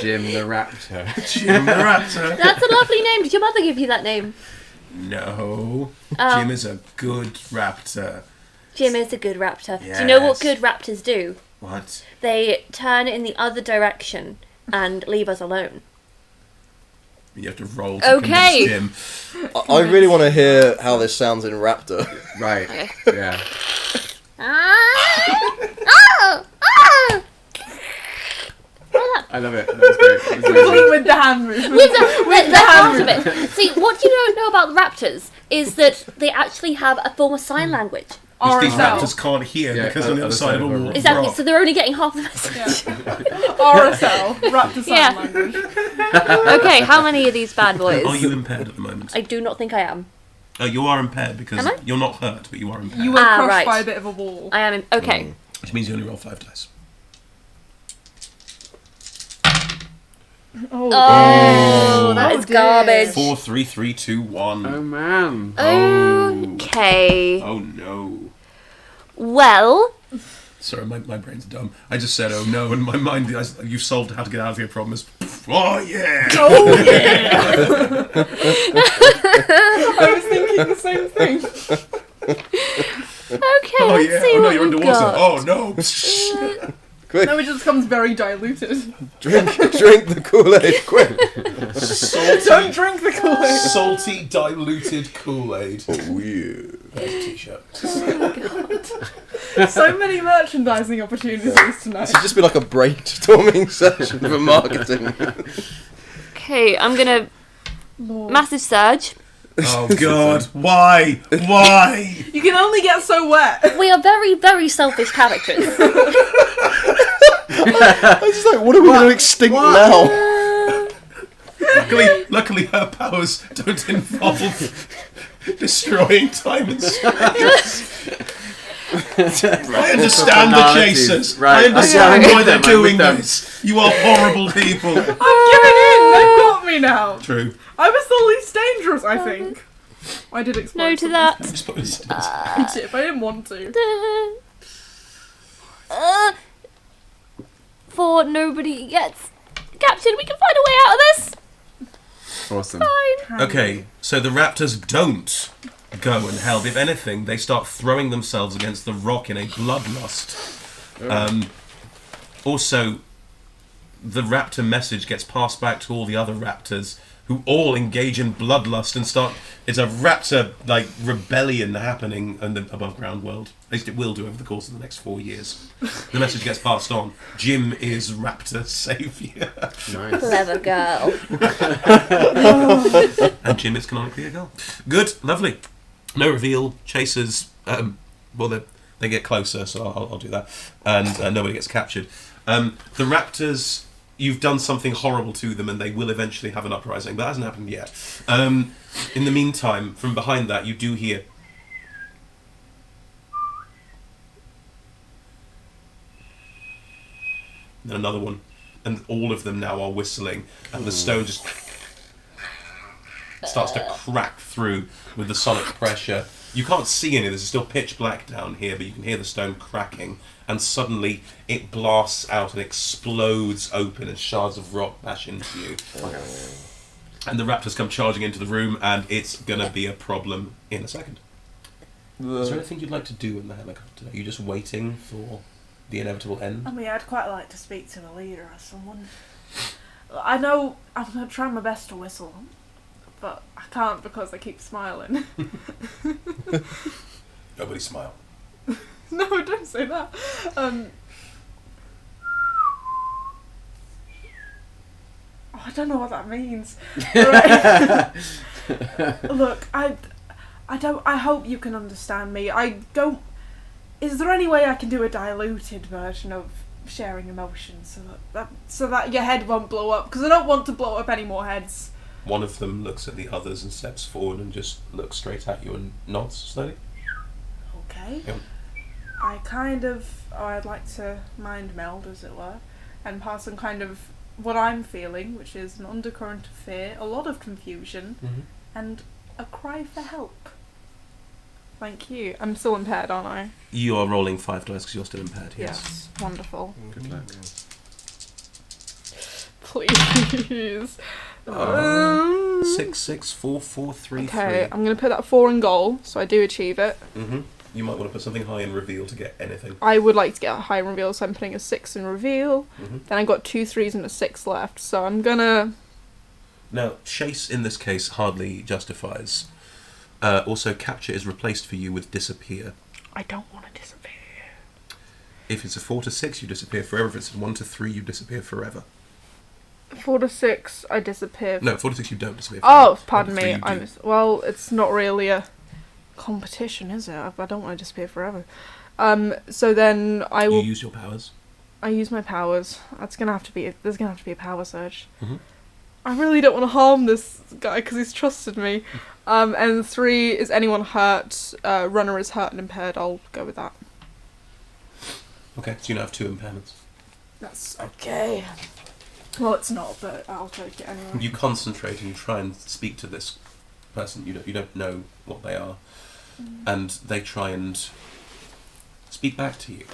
Jim the Raptor. Jim the Raptor. That's a lovely name. Did your mother give you that name? No. Oh. Jim is a good raptor. Jim is a good raptor. Do you know what Yes. good raptors do? What? They turn in the other direction and leave us alone. You have to roll to Okay. convince Jim. I really want to hear how this sounds in Raptor. Right. Okay. Yeah. I love it. That was great. That was amazing. With the hand movement. With the part of it. See, what you don't know about raptors is that they actually have a form of sign language. Which these RSL. raptors can't hear Yeah, because they're on the other side of a wall. Exactly, Rock. so they're only getting half the message. RSL, Raptor Sign Yeah. Language. Okay, how many of these bad boys? Are you impaired at the moment? I do not think I am. You are impaired because Am I? you're not hurt, but you are impaired. You were Ah, crushed right. by a bit of a wall. I am. Okay. Which means you only roll 5 dice. Oh, Oh, that Oh is dear. garbage. 4, 3, 3, 2, 1. Oh man. Okay. Oh no. Well, Sorry, my brain's dumb. I just said, oh no, and my mind, you've solved how to get out of your problems. Oh yeah! Oh yeah! I was thinking the same thing. okay, Oh let's yeah! see Oh no, what you're we've underwater. got. Oh no! Quick, No, it just comes very diluted. drink the Kool-Aid, quick. Don't drink the Kool-Aid. Salty, diluted Kool-Aid. Oh yeah. There's a t-shirt. So many merchandising opportunities tonight. This would just be like a brainstorming session for marketing. Okay, I'm gonna Lord. massive surge. Oh God! Why? Why? You can only get so wet. We are very, very selfish characters. I was just like, what are we going to extinct now? Luckily, her powers don't involve destroying time and space. I understand the Formalities. chasers. Right. I understand I'm why with they're them, I'm with doing them. this. You are horrible people. I'm giving in. They've got me now. True. I was the least dangerous, I think. I did explain. No to that. Just put this- I didn't want to. For nobody gets captured, we can find a way out of this. Awesome. Fine. Okay, so the raptors don't go and help. If anything, they start throwing themselves against the rock in a bloodlust. Also, the raptor message gets passed back to all the other raptors, who all engage in bloodlust and start. It's a raptor rebellion happening in the above ground world. At least it will do over the course of the next 4 years. The message gets passed on. Jim is raptor savior, Nice. Clever girl. and Jim is canonically a girl. Good, lovely. No reveal. Chasers. They get closer, so I'll do that, and nobody gets captured. The raptors. You've done something horrible to them and they will eventually have an uprising. That hasn't happened yet. In the meantime, from behind that, you do hear... Then another one. And all of them now are whistling. And the stone just starts to crack through with the sonic pressure. You can't see any of this. It's still pitch black down here, but you can hear the stone cracking. And suddenly it blasts out and explodes open and shards of rock bash into you. And the raptors come charging into the room, and it's going to be a problem in a second. Is there anything you'd like to do in the helicopter? Are you just waiting for the inevitable end? I mean, I'd quite like to speak to the leader or someone. I know I'm going to try my best to whistle, but I can't because I keep smiling. Nobody smile. No, don't say that. I don't know what that means. Right. Look, I hope you can understand me. Is there any way I can do a diluted version of sharing emotions so that your head won't blow up? Because I don't want to blow up any more heads. One of them looks at the others and steps forward and just looks straight at you and nods slowly. Okay. Yep. I'd like to mind meld, as it were, and pass some kind of what I'm feeling, which is an undercurrent of fear, a lot of confusion, and a cry for help. Thank you. I'm still impaired, aren't I? You are rolling 5 dice because you're still impaired, yes. Yes. Wonderful. Good luck. Please. 6, 6, 4, 4, 3, Okay, I'm going to put that 4 in goal, so I do achieve it. 3. You might want to put something high in reveal to get anything. I would like to get a high reveal, so I'm putting a 6 in reveal. Then I got 2 3s and a 6 left, so I'm gonna... Now, chase in this case hardly justifies. Also, capture is replaced for you with disappear. I don't want to disappear. If it's a 4 to 6, you disappear forever. If it's a 1 to 3, you disappear forever. 4 to 6, I disappear. No, 4 to 6, you don't disappear forever. Oh, pardon 1 to 3, me. you do. Well, it's not really a competition, is it? I don't want to disappear forever. So then I will... You use your powers. I use my powers. There's gonna have to be a power surge. Mhm. I really don't want to harm this guy because he's trusted me. And 3 is anyone hurt. Runner is hurt and impaired. I'll go with that. Okay, so you now have 2 impairments. That's okay. Well, it's not, but I'll take it anyway. You concentrate and you try and speak to this person. You don't know what they are, and they try and speak back to you.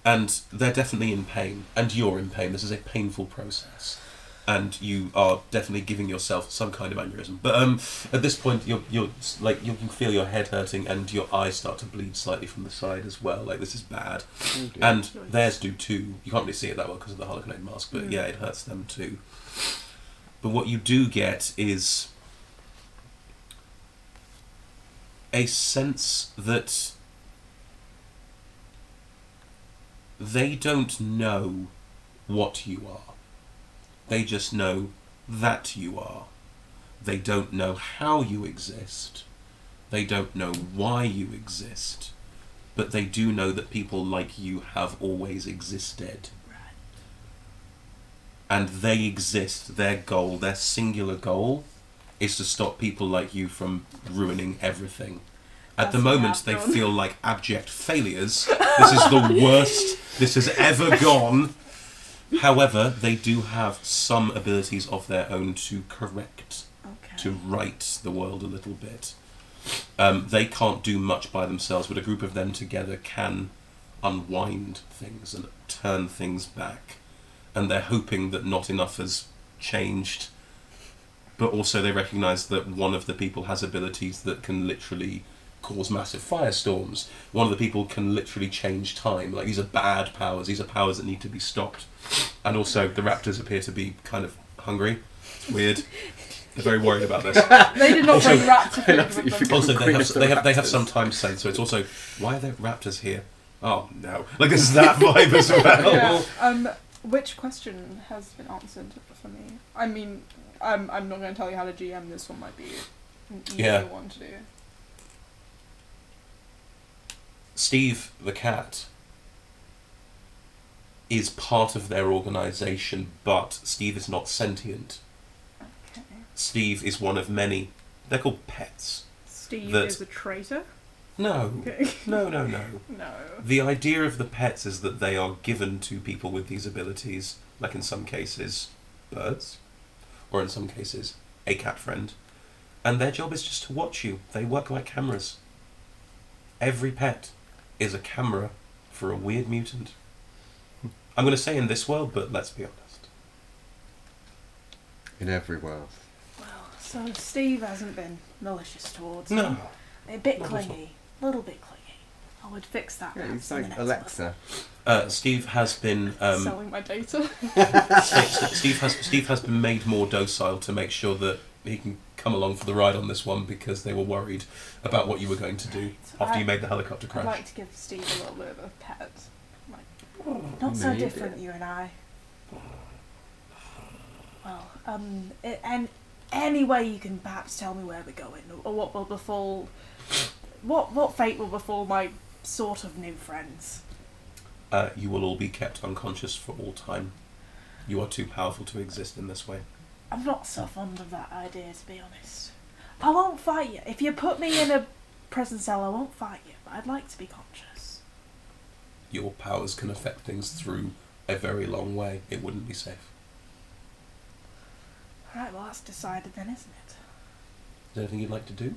And they're definitely in pain, and you're in pain. This is a painful process. and you are definitely giving yourself some kind of aneurysm. But at this point, you can feel your head hurting and your eyes start to bleed slightly from the side as well. Like, this is bad, and theirs do too. You can't really see it that well because of the holocaust mask, but yeah, it hurts them too. But what you do get is a sense that they don't know what you are. They just know that you are. They don't know how you exist. They don't know why you exist. But they do know that people like you have always existed. And they exist. Their goal, their singular goal, is to stop people like you from ruining everything. At the moment, they feel like abject failures. This is the worst this has ever gone. However, they do have some abilities of their own to correct, to right the world a little bit. They can't do much by themselves, but a group of them together can unwind things and turn things back. And they're hoping that not enough has changed, but also they recognise that one of the people has abilities that can literally cause massive firestorms. One of the people can literally change time. Like, these are bad powers. These are powers that need to be stopped. And also, the raptors appear to be kind of hungry. It's weird. They're very worried about this. They did not bring raptor food with them. Also, they have some time sense, so it's also, why are there raptors here? Oh no! Like, this is that vibe as well. Yeah. Which question has been answered for me? I mean, I'm not going to tell you how to GM. This one might be an easier one to do. Steve the cat is part of their organisation, but Steve is not sentient. Okay. Steve is one of many. They're called pets. Steve is a traitor? No. Okay. No. No. The idea of the pets is that they are given to people with these abilities, like in some cases, birds, or in some cases, a cat friend, and their job is just to watch you. They work like cameras. Every pet is a camera for a weird mutant. I'm going to say in this world, but let's be honest. In every world. Well, so Steve hasn't been malicious towards me. No. A bit clingy. A little bit clingy. I would fix that. Yeah, it's in the like next Alexa. Steve has been selling my data. Steve has been made more docile to make sure that he can come along for the ride on this one, because they were worried about what you were going to do after you made the helicopter crash. I'd like to give Steve a little bit of a pet. Like, not so different, you and I. Well, and any way you can perhaps tell me where we're going, or what will befall, what fate will befall my sort of new friends. You will all be kept unconscious for all time. You are too powerful to exist in this way. I'm not so fond of that idea, to be honest. I won't fight you. If you put me in a prison cell, I won't fight you, but I'd like to be conscious. Your powers can affect things through a very long way. It wouldn't be safe. Alright, well that's decided then, isn't it? Is there anything you'd like to do?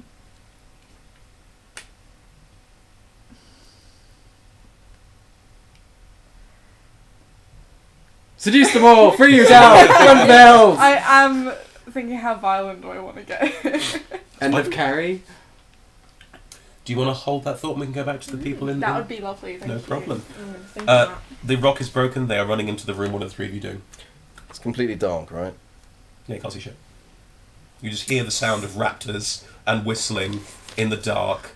Seduce them all! Free you down! Gun bells! I am thinking, how violent do I want to get? End of carry? Do you want to hold that thought and we can go back to the people in That the... would be lovely, thank you. No problem. Thank you, Matt. The rock is broken. They are running into the room. What are the three of you doing? It's completely dark, right? Yeah, you can't see shit. You just hear the sound of raptors and whistling in the dark.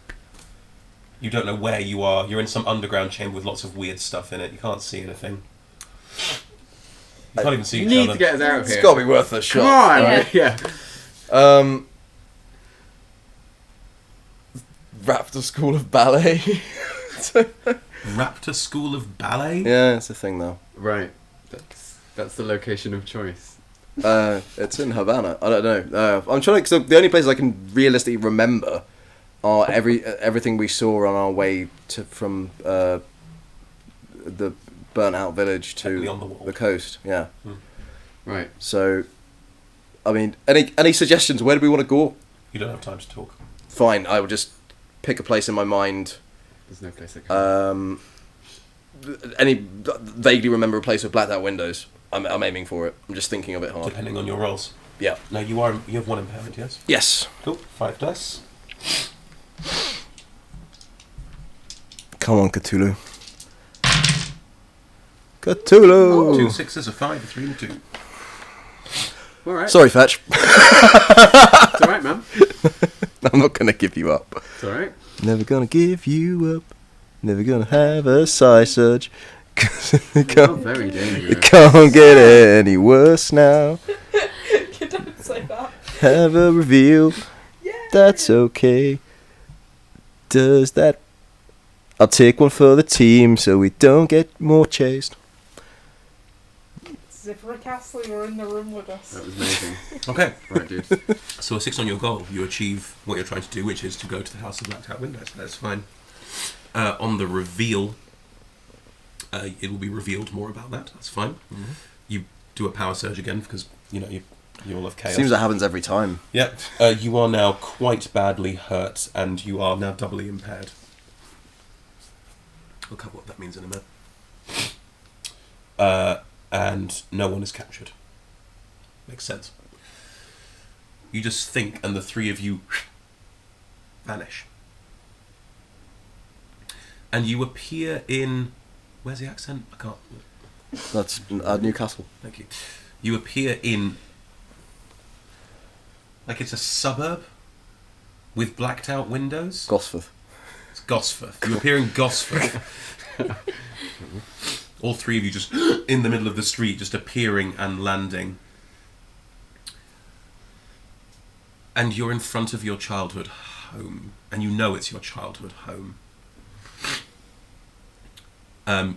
You don't know where you are. You're in some underground chamber with lots of weird stuff in it. You can't see anything. You can't even see each Need other. to get us out of It's here. got to be worth a shot. Come on! right? Yeah. Raptor School of Ballet. Raptor School of Ballet? Yeah, it's a thing though. Right. That's the location of choice. It's in Havana. I don't know. I'm trying to. So the only places I can realistically remember are everything we saw on our way from the burnt out village Heavily to on the wall. the coast. Yeah. Right. So, I mean, any suggestions? Where do we want to go? You don't have time to talk. Fine. I will just pick a place in my mind. There's no place I can. Any vaguely remember a place with blacked out windows. I'm aiming for it. I'm just thinking of it hard. Depending on your rolls. Yeah. Now you have 1 impairment, yes? Yes. Cool. 5 dice. Come on, Cthulhu. Cthulhu! 2 6s, a 5, a 3, and a 2. Alright. Sorry, Fetch. It's alright, man. I'm not gonna give you up. It's alright. Never gonna give you up. Never gonna have a psi surge. It's not very dangerous. It can't get any worse now. You don't say that. Have a reveal. That's okay. Does that... I'll take one for the team so we don't get more chased. It's as if Rick Astley were in the room with us. That was amazing. Okay. Right, dude. So a 6 on your goal, you achieve what you're trying to do, which is to go to the House of Blacked Out Windows. That's fine. On the reveal, it will be revealed more about that. That's fine. Mm-hmm. You do a power surge again because you all have chaos. Seems that happens every time. Yeah. You are now quite badly hurt, and you are now doubly impaired. We'll cover what that means in a minute. And no one is captured. Makes sense. You just think, and the 3 of you vanish. And you appear in... Where's the accent? I can't... That's Newcastle. Thank you. You appear in... Like it's a suburb with blacked out windows. Gosforth. It's Gosforth. You appear in Gosforth. All 3 of you just in the middle of the street, just appearing and landing. And you're in front of your childhood home. And you know it's your childhood home.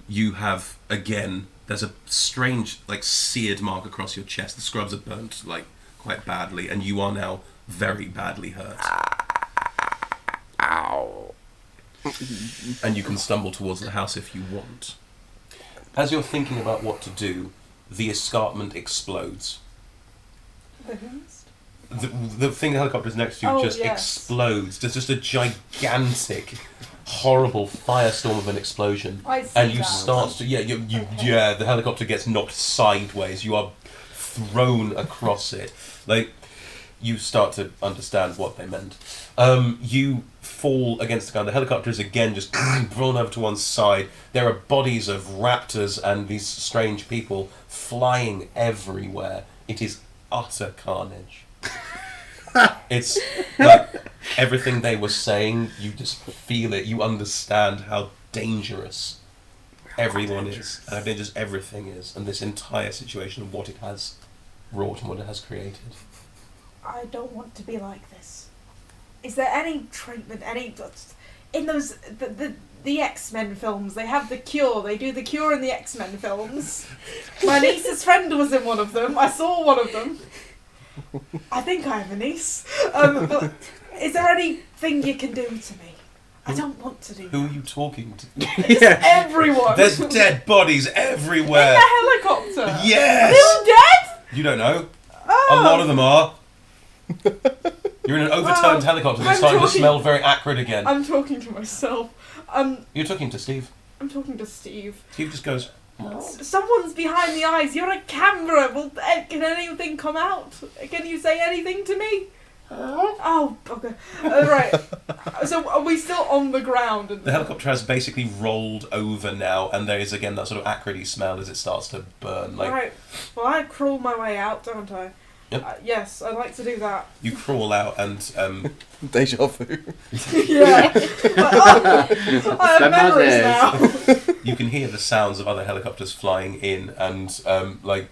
You have, again, there's a strange, like, seared mark across your chest. The scrubs are burnt, like, quite badly. And you are now very badly hurt. Ow. And you can stumble towards the house if you want. As you're thinking about what to do, the escarpment explodes. The thing the helicopter's next to just explodes. There's just a gigantic, horrible firestorm of an explosion. I see and you that. start to the helicopter gets knocked sideways. You are thrown across it. Like, you start to understand what they meant. You fall against the ground. The helicopter is again just blown over to one side. There are bodies of raptors and these strange people flying everywhere. It is utter carnage. It's like everything they were saying, you just feel it. You understand how dangerous everyone is. And how dangerous everything is. And this entire situation of what it has wrought and what it has created. I don't want to be like this. Is there any treatment, in those, the X-Men films, they have the cure, they do the cure in the X-Men films. My niece's friend was in one of them, I saw one of them. I think I have a niece. But is there anything you can do to me? I don't want to do Who that. are you talking to? Everyone! There's dead bodies everywhere. In the helicopter! Yes! They're all dead? You don't know. Oh. A lot of them are. You're in an overturned helicopter that's starting to smell very acrid again. I'm talking to myself. You're talking to Steve. I'm talking to Steve. Steve just goes, Someone's behind the eyes. You're a camera. Well, can anything come out? Can you say anything to me? Oh, okay. Right. So are we still on the ground? the helicopter has basically rolled over now, and there is again that sort of acridy smell as it starts to burn. Like, right. Well, I crawl my way out, don't I? Yep. Yes, I'd like to do that. you crawl out and Deja vu. Yeah. I have memories now. you can hear the sounds of other helicopters flying in, and like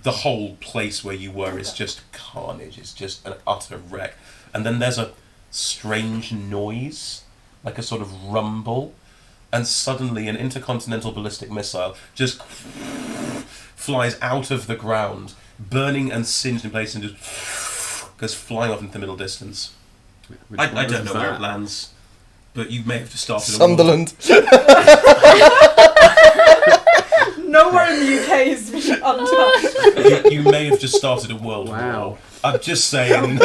the whole place where you were is just carnage. It's just an utter wreck. And then there's a strange noise, like a sort of rumble, and suddenly an intercontinental ballistic missile just flies out of the ground, burning and singed in place, and just goes flying off into the middle distance. I don't know where it lands, but you may have just started Sunderland. Nowhere in the UK is untouched. You may have just started a world war. I'm just saying.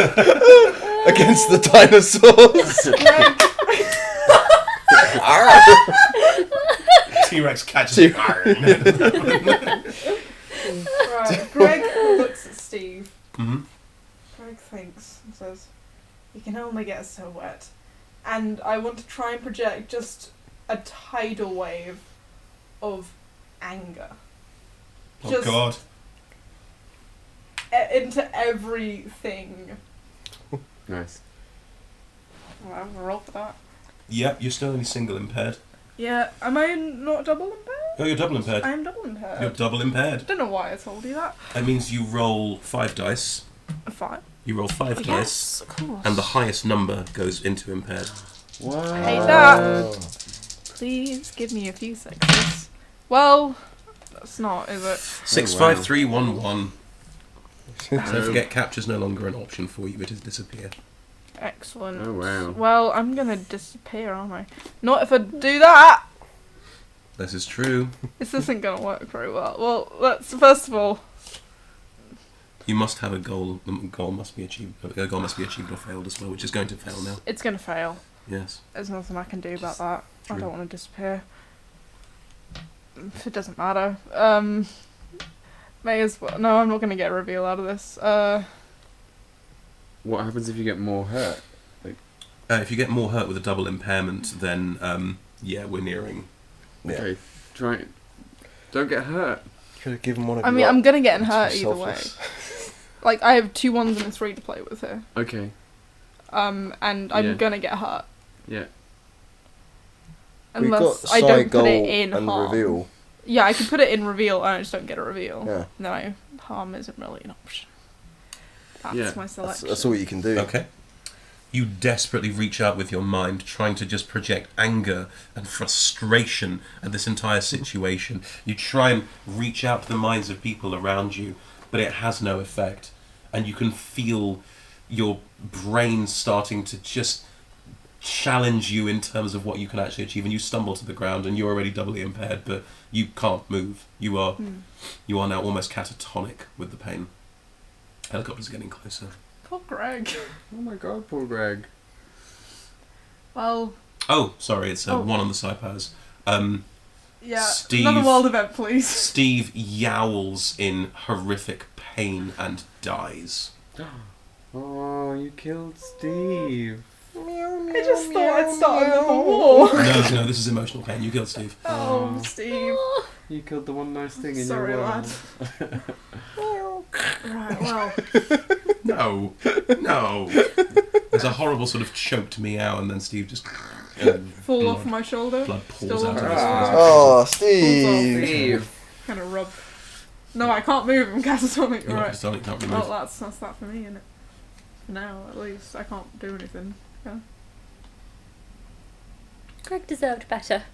Against the dinosaurs. T-Rex catches iron. Right, Greg looks at Steve. Mm-hmm. Greg thinks and says, "You can only get so wet." And I want to try and project just a tidal wave of anger. Oh Just God. into everything. Nice. I'll have a roll for that. Yep, you're still only single impaired. Yeah, am I not double impaired? Oh, you're double impaired. I am double impaired. You're double I impaired. don't know why I told you that. That means you roll 5 dice. A 5. You roll 5 dice, Yes, of course. and the highest number goes into impaired. What? I hate that. Please give me a few sixes. Well, that's not, is it? 65311. Don't forget, capture's no longer an option for you. It has disappeared. Excellent. Oh, wow. Well, I'm gonna disappear, aren't I? Not if I do that! This is true. This isn't gonna work very well. Well, let's, first of all... You must have a goal. A goal must be achieved. A goal must be achieved or failed as well, which is going to fail now. It's gonna fail. Yes. There's nothing I can do about that. True. I don't want to disappear. It doesn't matter. May as well... No, I'm not gonna get a reveal out of this. What happens if you get more hurt? If you get more hurt with a double impairment, then yeah, we're nearing. Yeah. Okay, try it. Don't get hurt. Could have given one of I you mean, up. I'm gonna get Too hurt either way. selfless. Like, I have 2 1s and a 3 to play with here. Okay, And I'm Yeah. gonna get hurt. yeah. We've got Unless I side don't goal put it in and harm. reveal. Yeah, I can put it in reveal, and I just don't get a reveal. Yeah. No, harm isn't really an option. That's Yeah. my That's, selection. that's all you can do. Okay. You desperately reach out with your mind, trying to just project anger and frustration at this entire situation. You try and reach out to the minds of people around you, but it has no effect. And you can feel your brain starting to just challenge you in terms of what you can actually achieve. And you stumble to the ground, and you're already doubly impaired, but you can't move. You are now almost catatonic with the pain. Helicopter's getting closer. Poor Greg. Oh my god, poor Greg. Well, Oh, sorry, it's Oh. 1 on the side powers. yeah. Steve- Another world event, please. Steve yowls in horrific pain and dies. Oh, you killed Steve. I just thought I'd start another war. No, this is emotional pain. You killed Steve. Oh, Steve. You killed the one nice thing in Sorry, your lad. world. Right, well. No. There's a horrible sort of choked meow, and then Steve just Fall blood, off my shoulder. blood pours Still out of his Ah. face. Oh, Steve! Steve. Kind of rub. No, I can't move. I'm catatonic. You're not Right. catatonic, can't really Well, move. that's that for me, innit? For now, at least. I can't do anything. Yeah. Greg deserved better.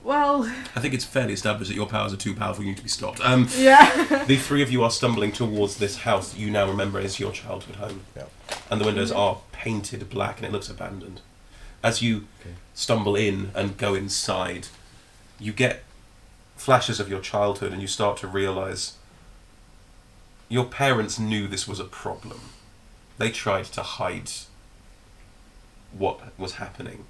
Well, I think it's fairly established that your powers are too powerful. You need to be stopped. yeah. The 3 of you are stumbling towards this house that you now remember is your childhood home. Yeah. And the windows are painted black and it looks abandoned. As you stumble in and go inside, you get flashes of your childhood and you start to realise your parents knew this was a problem. They tried to hide what was happening.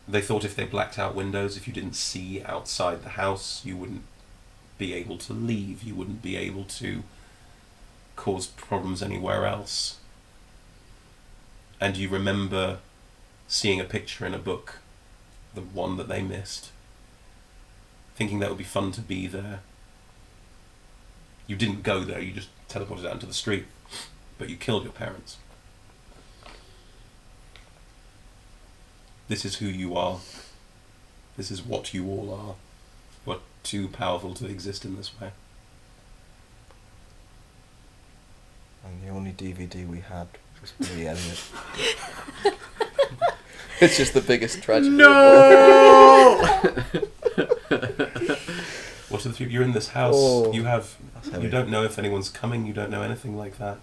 They thought if they blacked out windows, if you didn't see outside the house, you wouldn't be able to leave. You wouldn't be able to cause problems anywhere else. And you remember seeing a picture in a book, the one that they missed, thinking that would be fun to be there. You didn't go there, you just teleported out into the street, but you killed your parents. This is who you are. This is what you all are. You are too powerful to exist in this way. And the only DVD we had was Billy Elliot. It's just the biggest tragedy. No! What are the 3? You're in this house. Oh, you have. that's heavy. You don't know if anyone's coming. You don't know anything like that.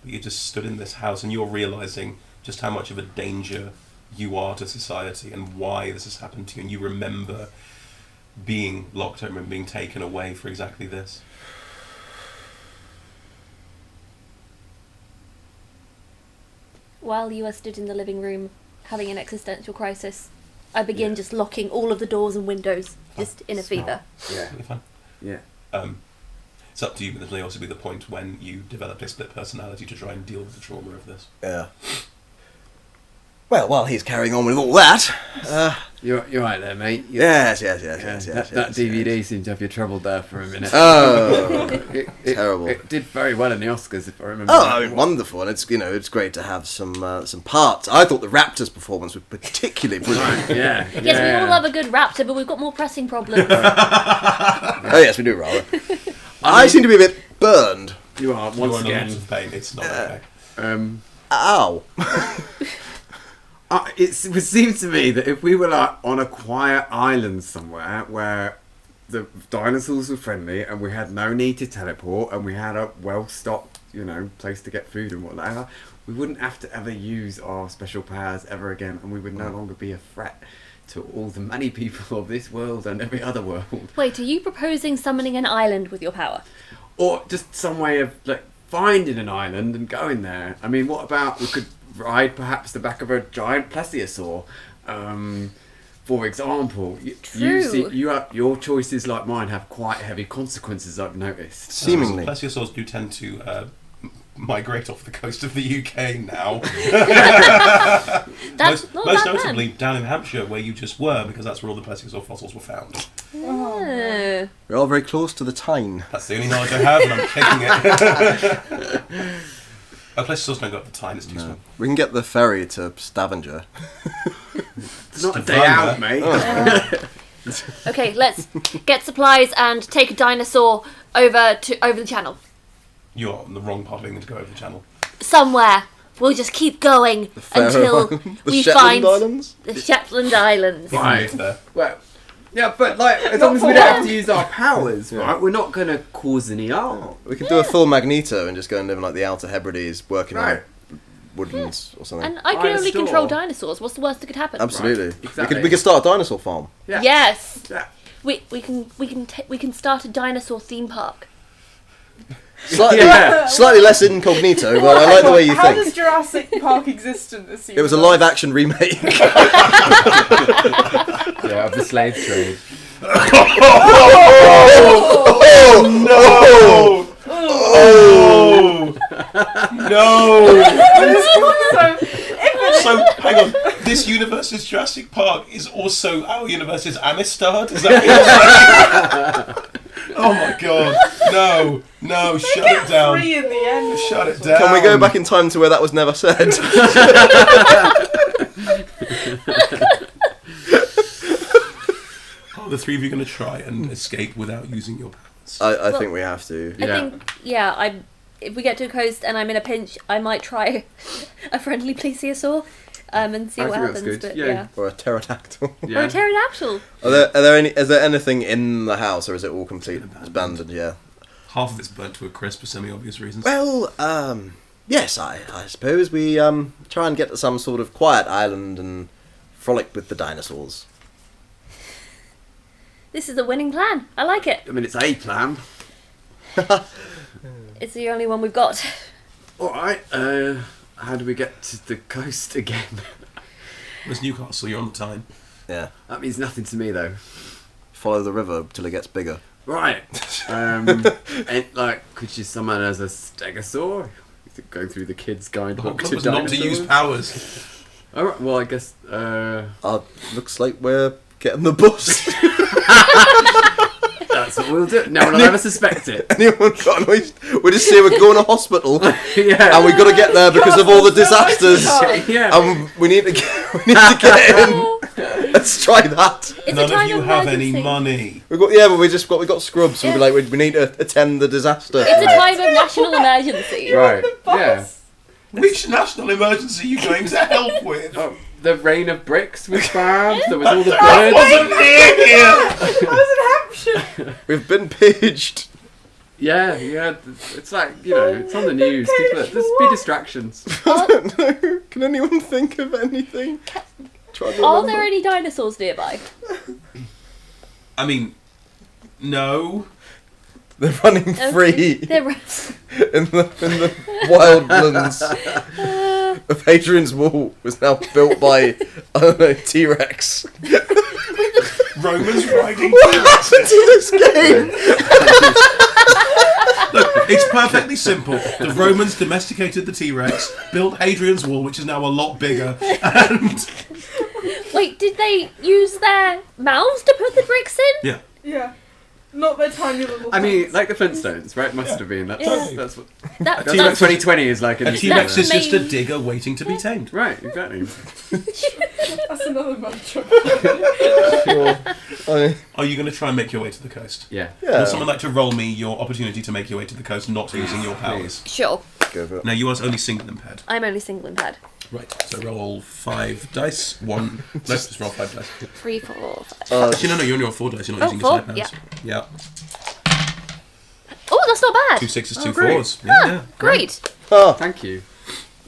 But you just stood in this house, and you're realizing just how much of a danger you are to society, and why this has happened to you. And you remember being locked up and being taken away for exactly this. While you are stood in the living room having an existential crisis, I begin just locking all of the doors and windows, just in a fever. Yeah. Totally fine. Yeah. It's up to you, but there may also be the point when you develop a split personality to try and deal with the trauma of this. Yeah. Well, while he's carrying on with all that, You're right there, mate. yes. That DVD seemed to have you troubled there for a minute. Oh, terrible. It did very well in the Oscars, if I remember. Oh, right. I mean, wonderful, and it's great to have some parts. I thought the Raptors' performance was particularly brilliant. Right, yeah. Yes, we all love a good raptor, but we've got more pressing problems. Oh yes, we do rather. I seem to be a bit burned. You are, You're once in a lot again. of pain. It's not okay. Ow. It would seem to me that if we were like on a quiet island somewhere where the dinosaurs were friendly and we had no need to teleport and we had a well-stocked, place to get food and whatever, we wouldn't have to ever use our special powers ever again, and we would no longer be a threat to all the many people of this world and every other world. Wait, are you proposing summoning an island with your power? Or just some way of finding an island and going there. I mean, what about we could ride perhaps the back of a giant plesiosaur, for example. True. Your choices, like mine, have quite heavy consequences, I've noticed. Seemingly. Plesiosaurs do tend to migrate off the coast of the UK now. That's most not a bad notably down in Hampshire, where you just were, because that's where all the plesiosaur fossils were found. plan. We're all very close to the Tyne. That's the only knowledge I have, and I'm taking it. Plesiosaurs don't go up the Tyne, it's too small. We can get the ferry to Stavanger. It's not a day out, mate. Okay, let's get supplies and take a dinosaur over the channel. You're on the wrong part of England to go over the channel. Somewhere. We'll just keep going until the we Shetland find Islands? the Shetland Islands. Right. There. Well, yeah, but as long as we don't have to use our powers, right, we're not going to cause any harm. We could do a full Magneto and just go and live in the Outer Hebrides, working Right. on woodlands or something. And I can Buy a only store. control dinosaurs. What's the worst that could happen? Absolutely. Right, exactly. We could start a dinosaur farm. Yeah. Yes. Yeah. We can start a dinosaur theme park. Slightly less incognito, but I like the way you How think. does Jurassic Park exist in this universe? It was a live action remake. Yeah, of the slave trade. No! So, So, hang on. This universe's Jurassic Park is also our universe's Amistad? Is that what you're saying? Oh my god. No, shut it down. free in the end. Shut it down. Can we go back in time to where that was never said? Are the three of you going to try and escape without using your powers? I think we have to. If we get to a coast and I'm in a pinch, I might try a friendly plesiosaur and see I what think that's happens. good, But yeah. Or a pterodactyl. Yeah. Or a pterodactyl. Is there anything in the house, or is it all complete abandoned? Yeah. Half of it's burnt to a crisp for semi-obvious reasons. Well, yes, I suppose we try and get to some sort of quiet island and frolic with the dinosaurs. This is a winning plan. I like it. I mean, it's a plan. It's the only one we've got. Alright, how do we get to the coast again? There's Newcastle, you're on the Tyne. Yeah. That means nothing to me, though. Follow the river till it gets bigger. Right. And, could you summon as a stegosaur? Go through the kids' The whole guidebook club to was not to use dinosaurs? powers. Alright, well, I guess, Looks like we're getting the bus. that's what we'll do. No one will ever suspect it. Anyone got annoyed? We just say we're going to hospital, Yeah. and we got to get there because of all the disasters. Yeah. And we need to get in. Let's try that. It's None a time of you of have emergency. any money. But we got scrubs. So we'll be like, we need to attend the disaster. It's a time of national emergency. Right, yeah. Which national emergency are you going to help with? Oh, the rain of bricks was bad. There was all the I birds. wasn't near here! I was in Hampshire. We've been paged. Yeah. It's like, it's on the news. People, just be distractions. I don't know. Can anyone think of anything? Try to Are remember. there any dinosaurs nearby? I mean, no. They're running free They're in the wildlands of Hadrian's Wall was now built by, I don't know, T-Rex. Romans riding What happened to this game? Look, it's perfectly simple. The Romans domesticated the T-Rex, built Hadrian's Wall, which is now a lot bigger, and... Wait, did they use their mouths to put the bricks in? Yeah. Yeah. Not their tiny little I mean, things. like the Flintstones, right? Must have been. That's Yeah. what. That, T-Rex that's 2020 is like a A T-Rex is just a main- digger waiting to be tamed. Right, exactly. That's another bad joke. Sure. Are you going to try and make your way to the coast? Yeah. Yeah. Would someone like to roll me your opportunity to make your way to the coast, not using your powers? Sure. Go for it. Now, you are only single impaired. I'm only single impaired. Right, so roll 5 dice. Let's just roll 5 dice. 3, 4, 5. Actually, no, you're only on 4 dice. You're not Oh, using 4? your side powers. Yeah. Yeah. Oh, that's not bad. 2 6s, 2 great. 4s. Yeah, yeah. Great. Oh, Thank you.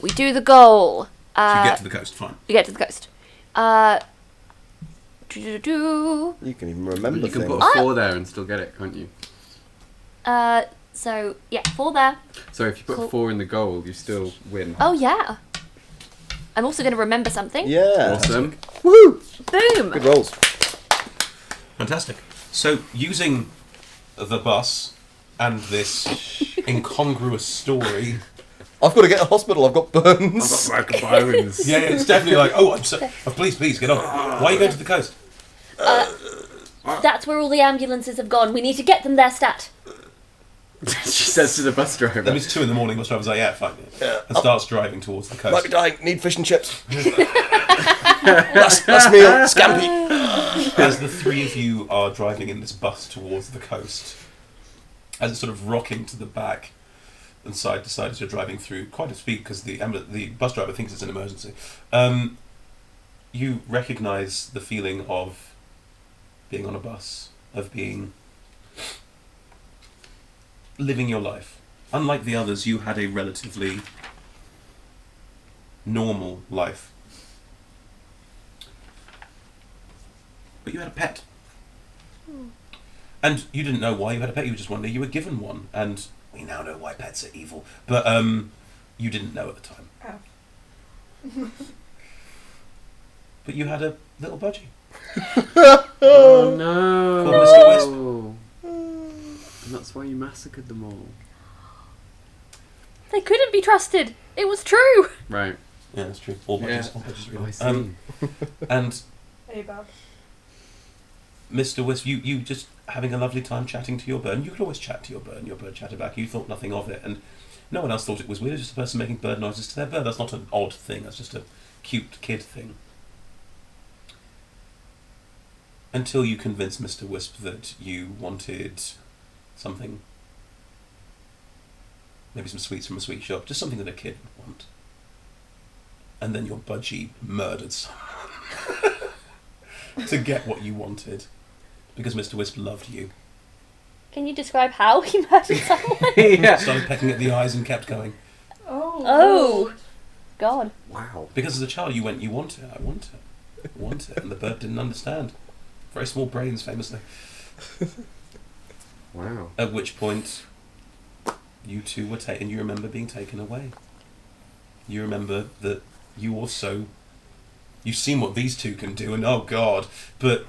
We do the goal. So you get to the coast, fine. We get to the coast. Do. you can even remember You can things. put a 4 there and still get it, can't you? So, yeah, 4 there. So if you put Cool. 4 in the goal, you still win. Oh, yeah. I'm also going to remember something. Yeah. Awesome. Woo! Boom. Good rolls. Fantastic. So, using the bus and this incongruous story... I've got to get to hospital. I've got burns. I've got broken bones. Yeah, it's definitely like, please, get on. Why are you going to the coast? That's where all the ambulances have gone. We need to get them there stat. She says to the bus driver. Then it's 2 in the morning, bus driver's like, yeah, fine. Yeah. And starts driving towards the Might coast. be dying. Need fish and chips. last meal. Scampi. As the 3 of you are driving in this bus towards the coast, as it's sort of rocking to the back and side to side as you're driving through quite a speed because the bus driver thinks it's an emergency, you recognise the feeling of being on a bus, of living your life. Unlike the others, you had a relatively normal life. But you had a pet. And you didn't know why you had a pet, you just wondered you were given one. And we now know why pets are evil. But you didn't know at the time. Oh. But you had a little budgie. Oh no. Called Mr. Wisp. And that's why you massacred them all. They couldn't be trusted. It was true. Right. Yeah, that's true. All budgies, Yeah. all budgies Oh, I really. see. And Hey, Bob. Mr. Wisp, you just having a lovely time chatting to your bird. And you could always chat to your bird, and your bird chatted back. You thought nothing of it, and no one else thought it was weird. It was just a person making bird noises to their bird. That's not an odd thing. That's just a cute kid thing. Until you convinced Mr. Wisp that you wanted something, maybe some sweets from a sweet shop, just something that a kid would want. And then your budgie murdered someone to get what you wanted, because Mr. Wisp loved you. Can you describe how he murdered someone? Yeah. Started pecking at the eyes and kept going. Oh. God. Wow. Because as a child you went, you want it, I want it, I want it, and the bird didn't understand. Very small brains, famously. Wow. At which point, you two were taken. You remember being taken away. You remember that you also, you've seen what these two can do, and oh god, but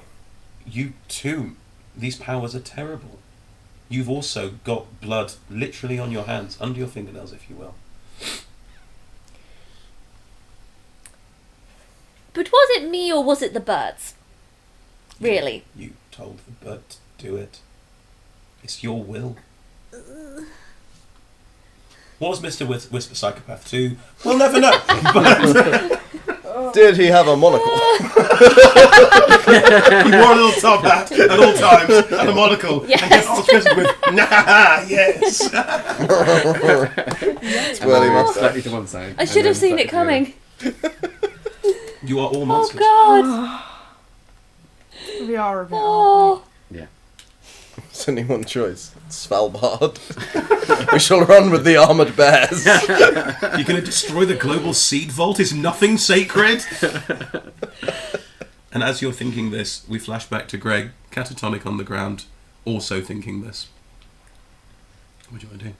you too, these powers are terrible. You've also got blood literally on your hands, under your fingernails, if you will. But was it me or was it the birds? Really? You told the bird to do it. It's your will. Was Mr. Wisp a psychopath too? We'll never know. But Did he have a monocle? he wore a little top hat at all times and a monocle. Yes. And kept on present with, nah, yes. Swirly mustache. Slightly to one side. I should have seen it slightly to the other. coming. You are all Oh monsters. God. We are a bit, Oh. aren't There's only one choice. Svalbard. We shall run with the armoured bears. You're going to destroy the global seed vault? Is nothing sacred? And as you're thinking this, we flash back to Greg, catatonic on the ground, also thinking this. What do you want to do?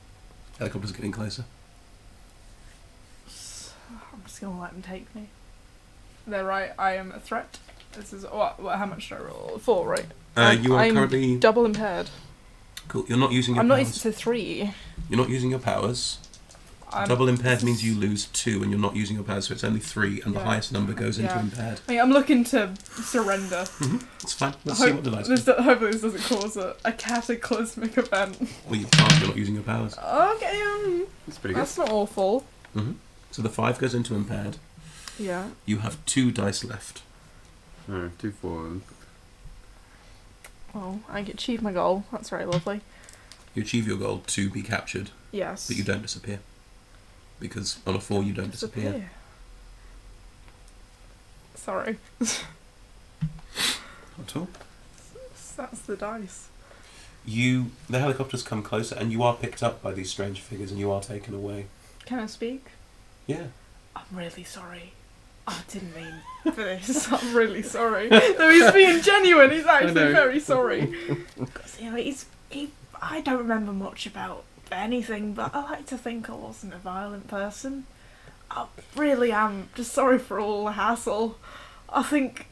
Helicopter's getting closer. I'm just going to let them take me. They're right, I am a threat. This is how much did I roll? 4, right? You are I'm currently double impaired. cool. You're not using your I'm not powers. used to 3. You're not using your powers. Double impaired means you lose 2, and you're not using your powers, so it's only 3, and the Yeah. highest number goes into Yeah. impaired. I mean, I'm looking to surrender. It's fine. Let's see what the dice do. Hopefully this doesn't cause a cataclysmic event. Well, you can't. You're not using your powers. Okay, That's pretty good. that's not awful. So the 5 goes into impaired. Yeah. You have 2 dice left. No, 2 4. Well, I achieved my goal. That's very lovely. You achieve your goal to be captured, Yes. but you don't disappear. Because on a 4 you don't disappear. Sorry. Not at all. That's the dice. The helicopters come closer, and you are picked up by these strange figures, and you are taken away. Can I speak? Yeah. I'm really sorry. I didn't mean for this. I'm really sorry. No, he's being genuine. He's actually very sorry. Because I don't remember much about anything, but I like to think I wasn't a violent person. I really am just sorry for all the hassle. I think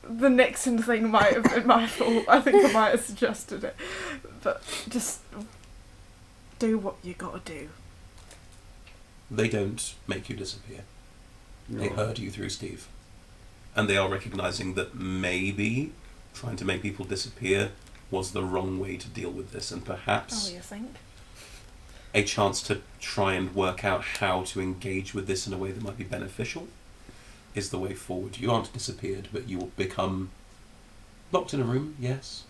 the Nixon thing might have been my fault. I think I might have suggested it. But just do what you gotta do. They don't make you disappear. They herd you through Steve. And they are recognising that maybe trying to make people disappear was the wrong way to deal with this, and perhaps Oh, you think? a chance to try and work out how to engage with this in a way that might be beneficial is the way forward. You aren't disappeared, but you will become locked in a room, yes.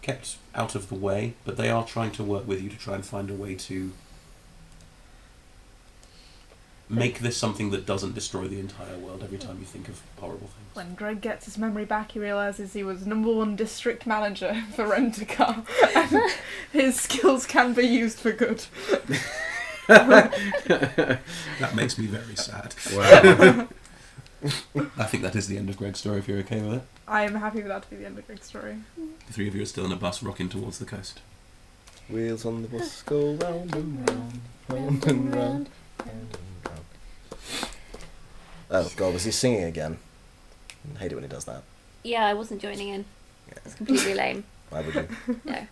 Kept out of the way, but they are trying to work with you to try and find a way to make this something that doesn't destroy the entire world every time you think of horrible things. When Greg gets his memory back, he realises he was #1 district manager for Rent-A-Car, and his skills can be used for good. That makes me very sad. Wow. I think that is the end of Greg's story, if you're okay with it. I am happy with that to be the end of Greg's story. The 3 of you are still in a bus rocking towards the coast. Wheels on the bus go round and round, round and round. Oh god, was he singing again? I hate it when he does that. Yeah, I wasn't joining in. It's completely lame. Why would you? No.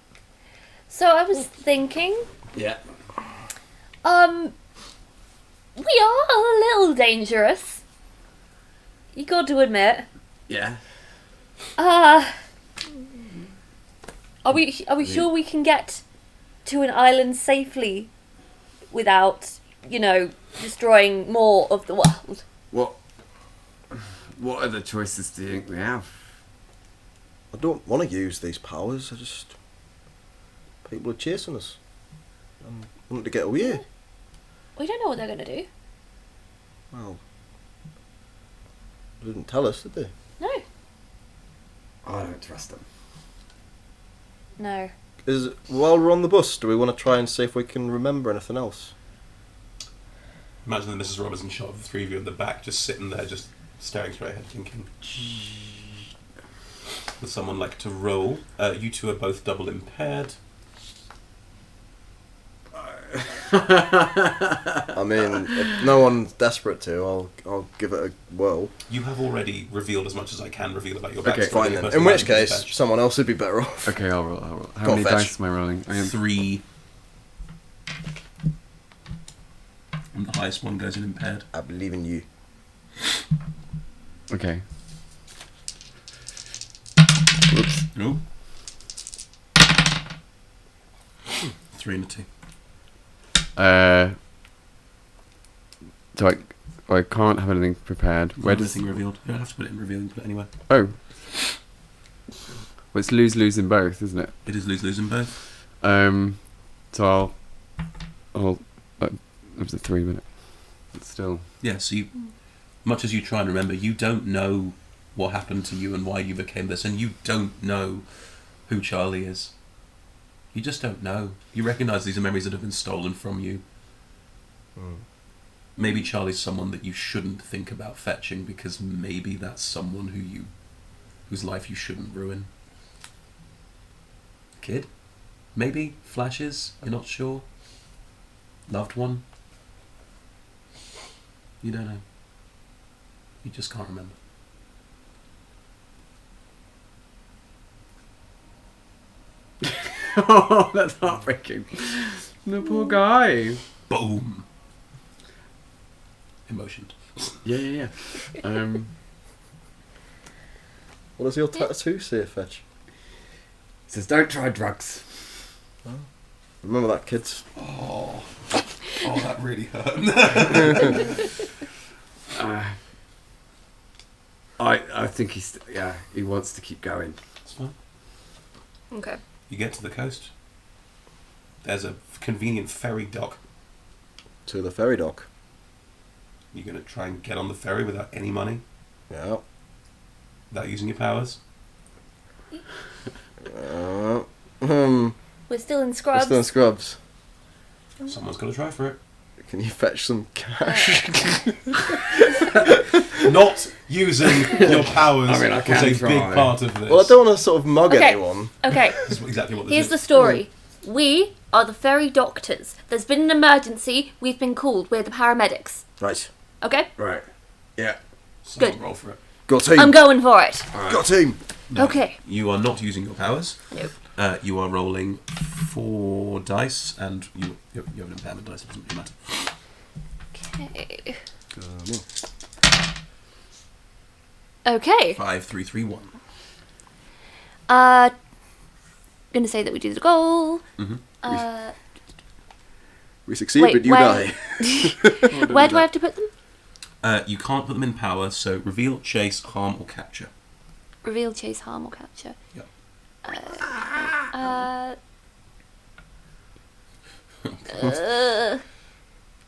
So I was thinking, Yeah. we are a little dangerous. You got to admit. Yeah. Are we sure we can get to an island safely without, destroying more of the world? What other choices do you think we have? I don't want to use these powers. People are chasing us. I want to get away. We don't know what they're going to do. Well, they didn't tell us, did they? No. I don't trust them. No. While we're on the bus, do we want to try and see if we can remember anything else? Imagine the Mrs. Robinson shot of the 3 of you at the back, just sitting there, just staring straight ahead, thinking. Would someone like to roll? You 2 are both double impaired. I mean, if no one's desperate to, I'll give it a whirl. You have already revealed as much as I can reveal about your Okay, backstory. Fine then. In which case, someone else would be better off. Okay, I'll roll. How Go many fetch. dice am I rolling? I am 3. And the highest one goes in impaired. I believe in you. Okay. Oops. No. 3 and a 2. So I can't have anything prepared. Where does anything revealed? You don't have to put it in reveal. You can put it anywhere. Oh. Well, it's lose in both, isn't it? It is lose in both. So I'll. It was a 3 minute. But still. Yeah. So much as you try and remember, you don't know what happened to you and why you became this, and you don't know who Charlie is. You just don't know. You recognise these are memories that have been stolen from you. Maybe Charlie's someone that you shouldn't think about fetching, because maybe that's someone whose life you shouldn't ruin. Kid? Maybe? Flashes? You're not sure? Loved one? You don't know. You just can't remember. Oh, that's heartbreaking. The poor guy. Boom. Emotioned. Yeah. What does your tattoo say, Fetch? It says, don't try drugs. Remember that, kids? Oh, that really hurt. I think he wants to keep going. It's fine. Okay. You get to the coast. There's a convenient ferry dock. To the ferry dock. You're going to try and get on the ferry without any money, Yeah. without using your powers. We're We're still in Scrubs. still in Scrubs. Someone's got to try for it. Can you fetch some cash? Not using your powers I mean, I was can a try. big part of this. Well, I don't want to sort of mug Okay. anyone. Okay. This is exactly what this Here's is. the story. We are the ferry doctors. There's been an emergency. We've been called. We're the paramedics. Right. Okay? Right. Yeah. Someone Good. roll for it. Got a team. I'm going for it. Got a team. No, Okay. You are not using your powers. Nope. You are rolling 4 dice, and you have an impairment dice. It doesn't really matter. Okay. Come Okay. 5, 3, 3, 1. Gonna say that we do the goal. Mm-hmm. We succeed, Wait, but you where- die. Where do I have to put them? You can't put them in power, so reveal, chase, harm, or capture. Reveal, chase, harm, or capture. Yep.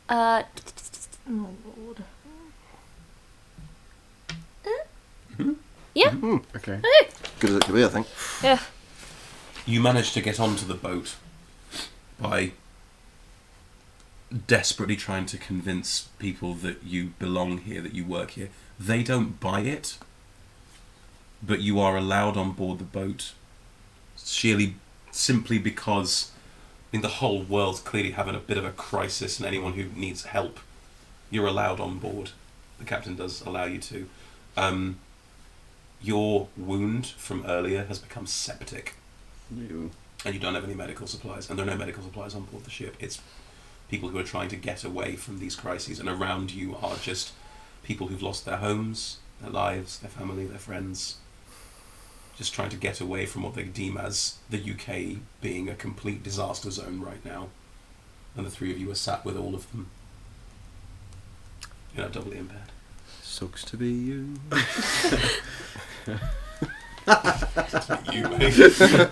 Oh lord. Yeah. Okay. Good as it could be, I think. Yeah. You manage to get onto the boat by desperately trying to convince people that you belong here, that you work here. They don't buy it, but you are allowed on board the boat simply because the whole world's clearly having a bit of a crisis, and anyone who needs help, you're allowed on board. The captain does allow you to. Your wound from earlier has become septic, and you don't have any medical supplies, and there are no medical supplies on board the ship. It's people who are trying to get away from these crises, and around you are just people who've lost their homes, their lives, their family, their friends, just trying to get away from what they deem as the UK being a complete disaster zone right now. And the three of you are sat with all of them. You're not doubly impaired. Sucks to be you. You, mate.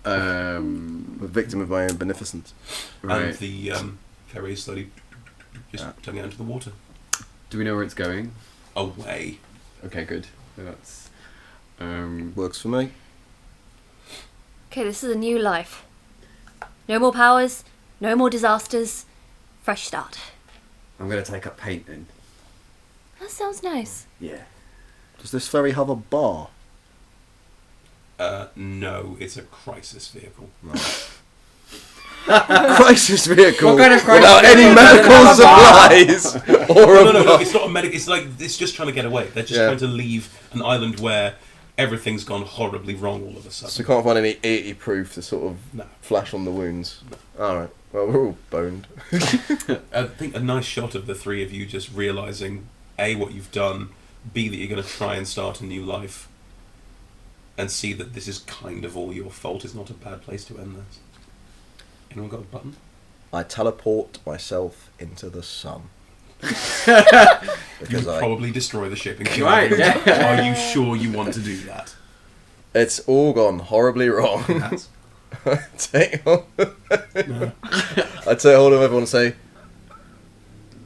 A victim of my own beneficence. Right. And the ferry is slowly just turning out into the water. Do we know where it's going? Away. Okay, good. So that's. Works for me. Okay, this is a new life. No more powers, no more disasters. Fresh start. I'm going to take up painting. That sounds nice. Yeah. Does this ferry have a bar? No, it's a crisis vehicle. Crisis vehicle. What kind of crisis without any vehicle? medical supplies or a No, bar. it's not a medic. It's like it's just trying to get away. They're just Yeah. trying to leave an island where everything's gone horribly wrong all of a sudden. So you can't find any 80 proof to sort of No. flash on the wounds. Alright, well we're all boned. I think a nice shot of the three of you just realising A, what you've done, B, that you're going to try and start a new life, and C, that this is kind of all your fault is not a bad place to end this. Anyone got a button? I teleport myself into the sun. Because You probably destroy the ship and kill Right, everyone. yeah. Are you sure you want to do that? it's all gone horribly wrong. That's, Take hold no. I'd take hold of everyone and say,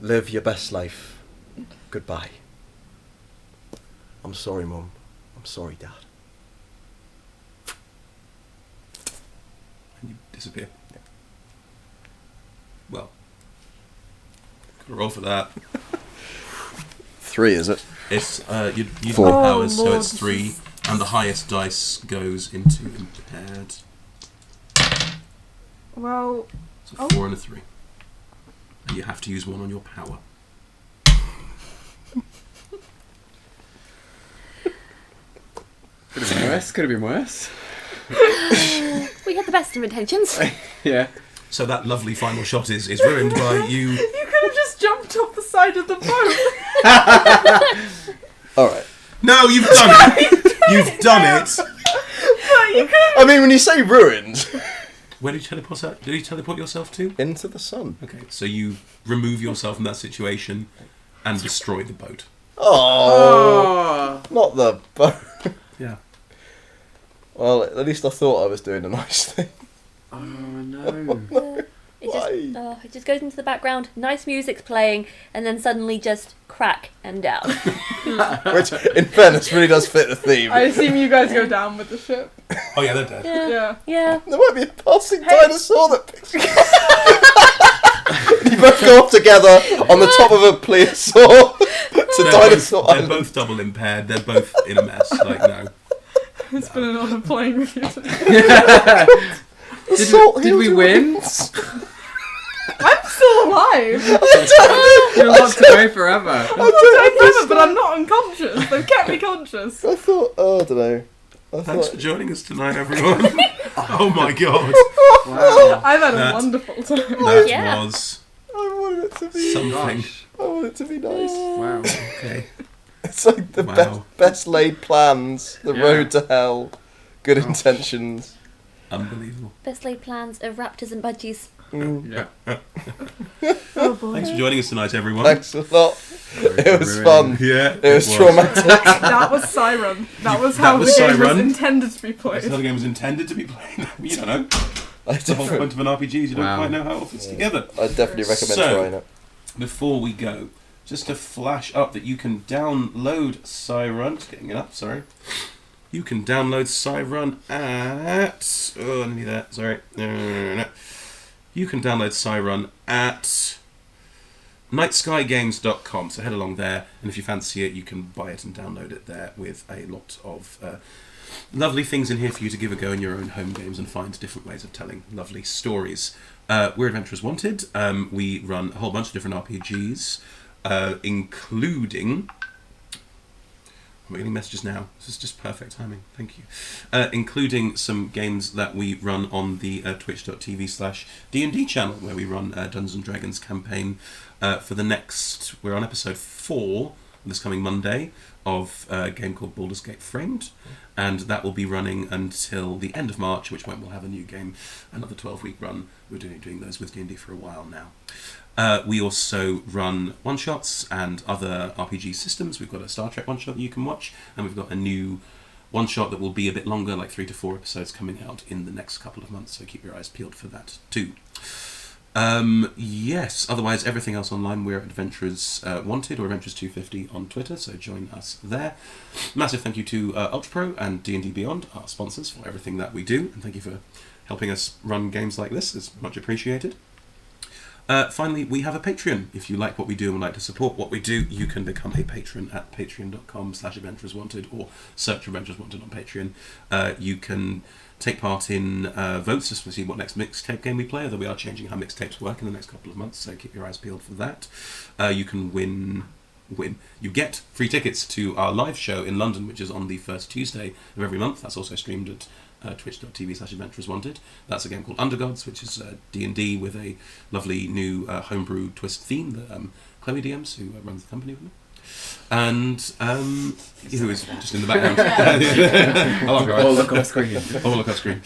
live your best life. Goodbye. I'm sorry, Mum. I'm sorry, Dad. And you disappear. Well, gotta roll for that. 3, is it? It's you have 4. powers, so Lord, it's this 3, is- and the highest dice goes into impaired. Well, It's a 4 and a 3, and you have to use one on your power. Could have been worse. Could have been worse. We had the best of intentions. Yeah. So that lovely final shot is ruined by you. You could have just jumped off the side of the boat. All right. No, you've done it. You've done it. But you could I mean, when you say ruined, Where did you teleport out? Did you teleport yourself to? into the sun. Okay, so you remove yourself from that situation and destroy the boat. Oh, not the boat. Yeah. Well, at least I thought I was doing a nice thing. Oh no. It just goes into the background. Nice music's playing, and then suddenly just crack and down. Which, in fairness, really does fit the theme. I assume you guys go down with the ship. Oh yeah, they're dead. Yeah. Yeah. There might be a passing dinosaur that picks you up. You both go up together on the top of a plesiosaur to dinosaur They're island. both double impaired. They're both in a mess. Like no. It's been an honour playing with you today. Did we win? I'm still alive. You're locked away forever. I'm not but I'm not unconscious. They've kept me conscious. I thought, I don't know. Thanks for joining us tonight, everyone. Oh my god. Wow. I've had a That- wonderful time. That Yeah. was I wanted it to be. something. Gosh. I want it to be nice. Wow. Okay. It's like the Wow. best laid plans, the Yeah. road to hell, good Gosh. intentions. Unbelievable. Best laid plans of raptors and budgies. Yeah. Oh boy. Thanks for joining us tonight, everyone. Thank a lot. It was fun. Yeah. It was traumatic. That was Psi-Run. That was how was the game was Psi-Run? intended to be That's played. how the game was intended to be played. You don't know. I The whole point of an RPG is you don't Wow. quite know how it all fits together. definitely recommend So- trying it. Before we go, just to flash up that you can download Psi-Run. Just getting it up, sorry. You can download Psi-Run at... Oh, nearly there, sorry. No. You can download Psi-Run at nightskygames.com. So head along there, and if you fancy it, you can buy it and download it there with a lot of lovely things in here for you to give a go in your own home games and find different ways of telling lovely stories. We're Adventurers Wanted. We run a whole bunch of different RPGs, including... I'm getting messages now. This is just perfect timing. Thank you. Including some games that we run on the twitch.tv/D&D channel, where we run Dungeons & Dragons campaign for the next... We're on episode 4 this coming Monday of a game called Baldur's Gate Framed, and that will be running until the end of March, at which point we'll have a new game, another 12-week run. We're doing those with D&D for a while now. We also run one-shots and other RPG systems. We've got a Star Trek one-shot that you can watch, and we've got a new one-shot that will be a bit longer, like 3 to 4 episodes coming out in the next couple of months, so keep your eyes peeled for that too. Yes, otherwise everything else online, we're Adventurers Wanted or Adventurers 250 on Twitter, so join us there. Massive thank you to UltraPro and D&D Beyond, our sponsors, for everything that we do, and thank you for helping us run games like this. It's much appreciated. Finally, we have a Patreon. If you like what we do and would like to support what we do, you can become a patron at patreon.com/adventurerswanted or search Adventurers Wanted on Patreon. You can take part in votes just to see what next Mixtape game we play, although we are changing how Mixtapes work in the next couple of months, so keep your eyes peeled for that. You can you get free tickets to our live show in London, which is on the first Tuesday of every month. That's also streamed at twitch.tv/adventurerswanted. That's a game called Undergods, which is D&D with a lovely new homebrew twist theme that Chloe DMs, who runs the company with me, and who is just in the background. All look off screen. All look off screen.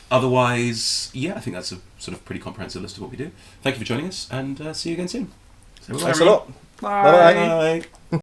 Otherwise, yeah, I think that's a sort of pretty comprehensive list of what we do. Thank you for joining us, and see you again soon. So Thanks a lot. Bye. Bye.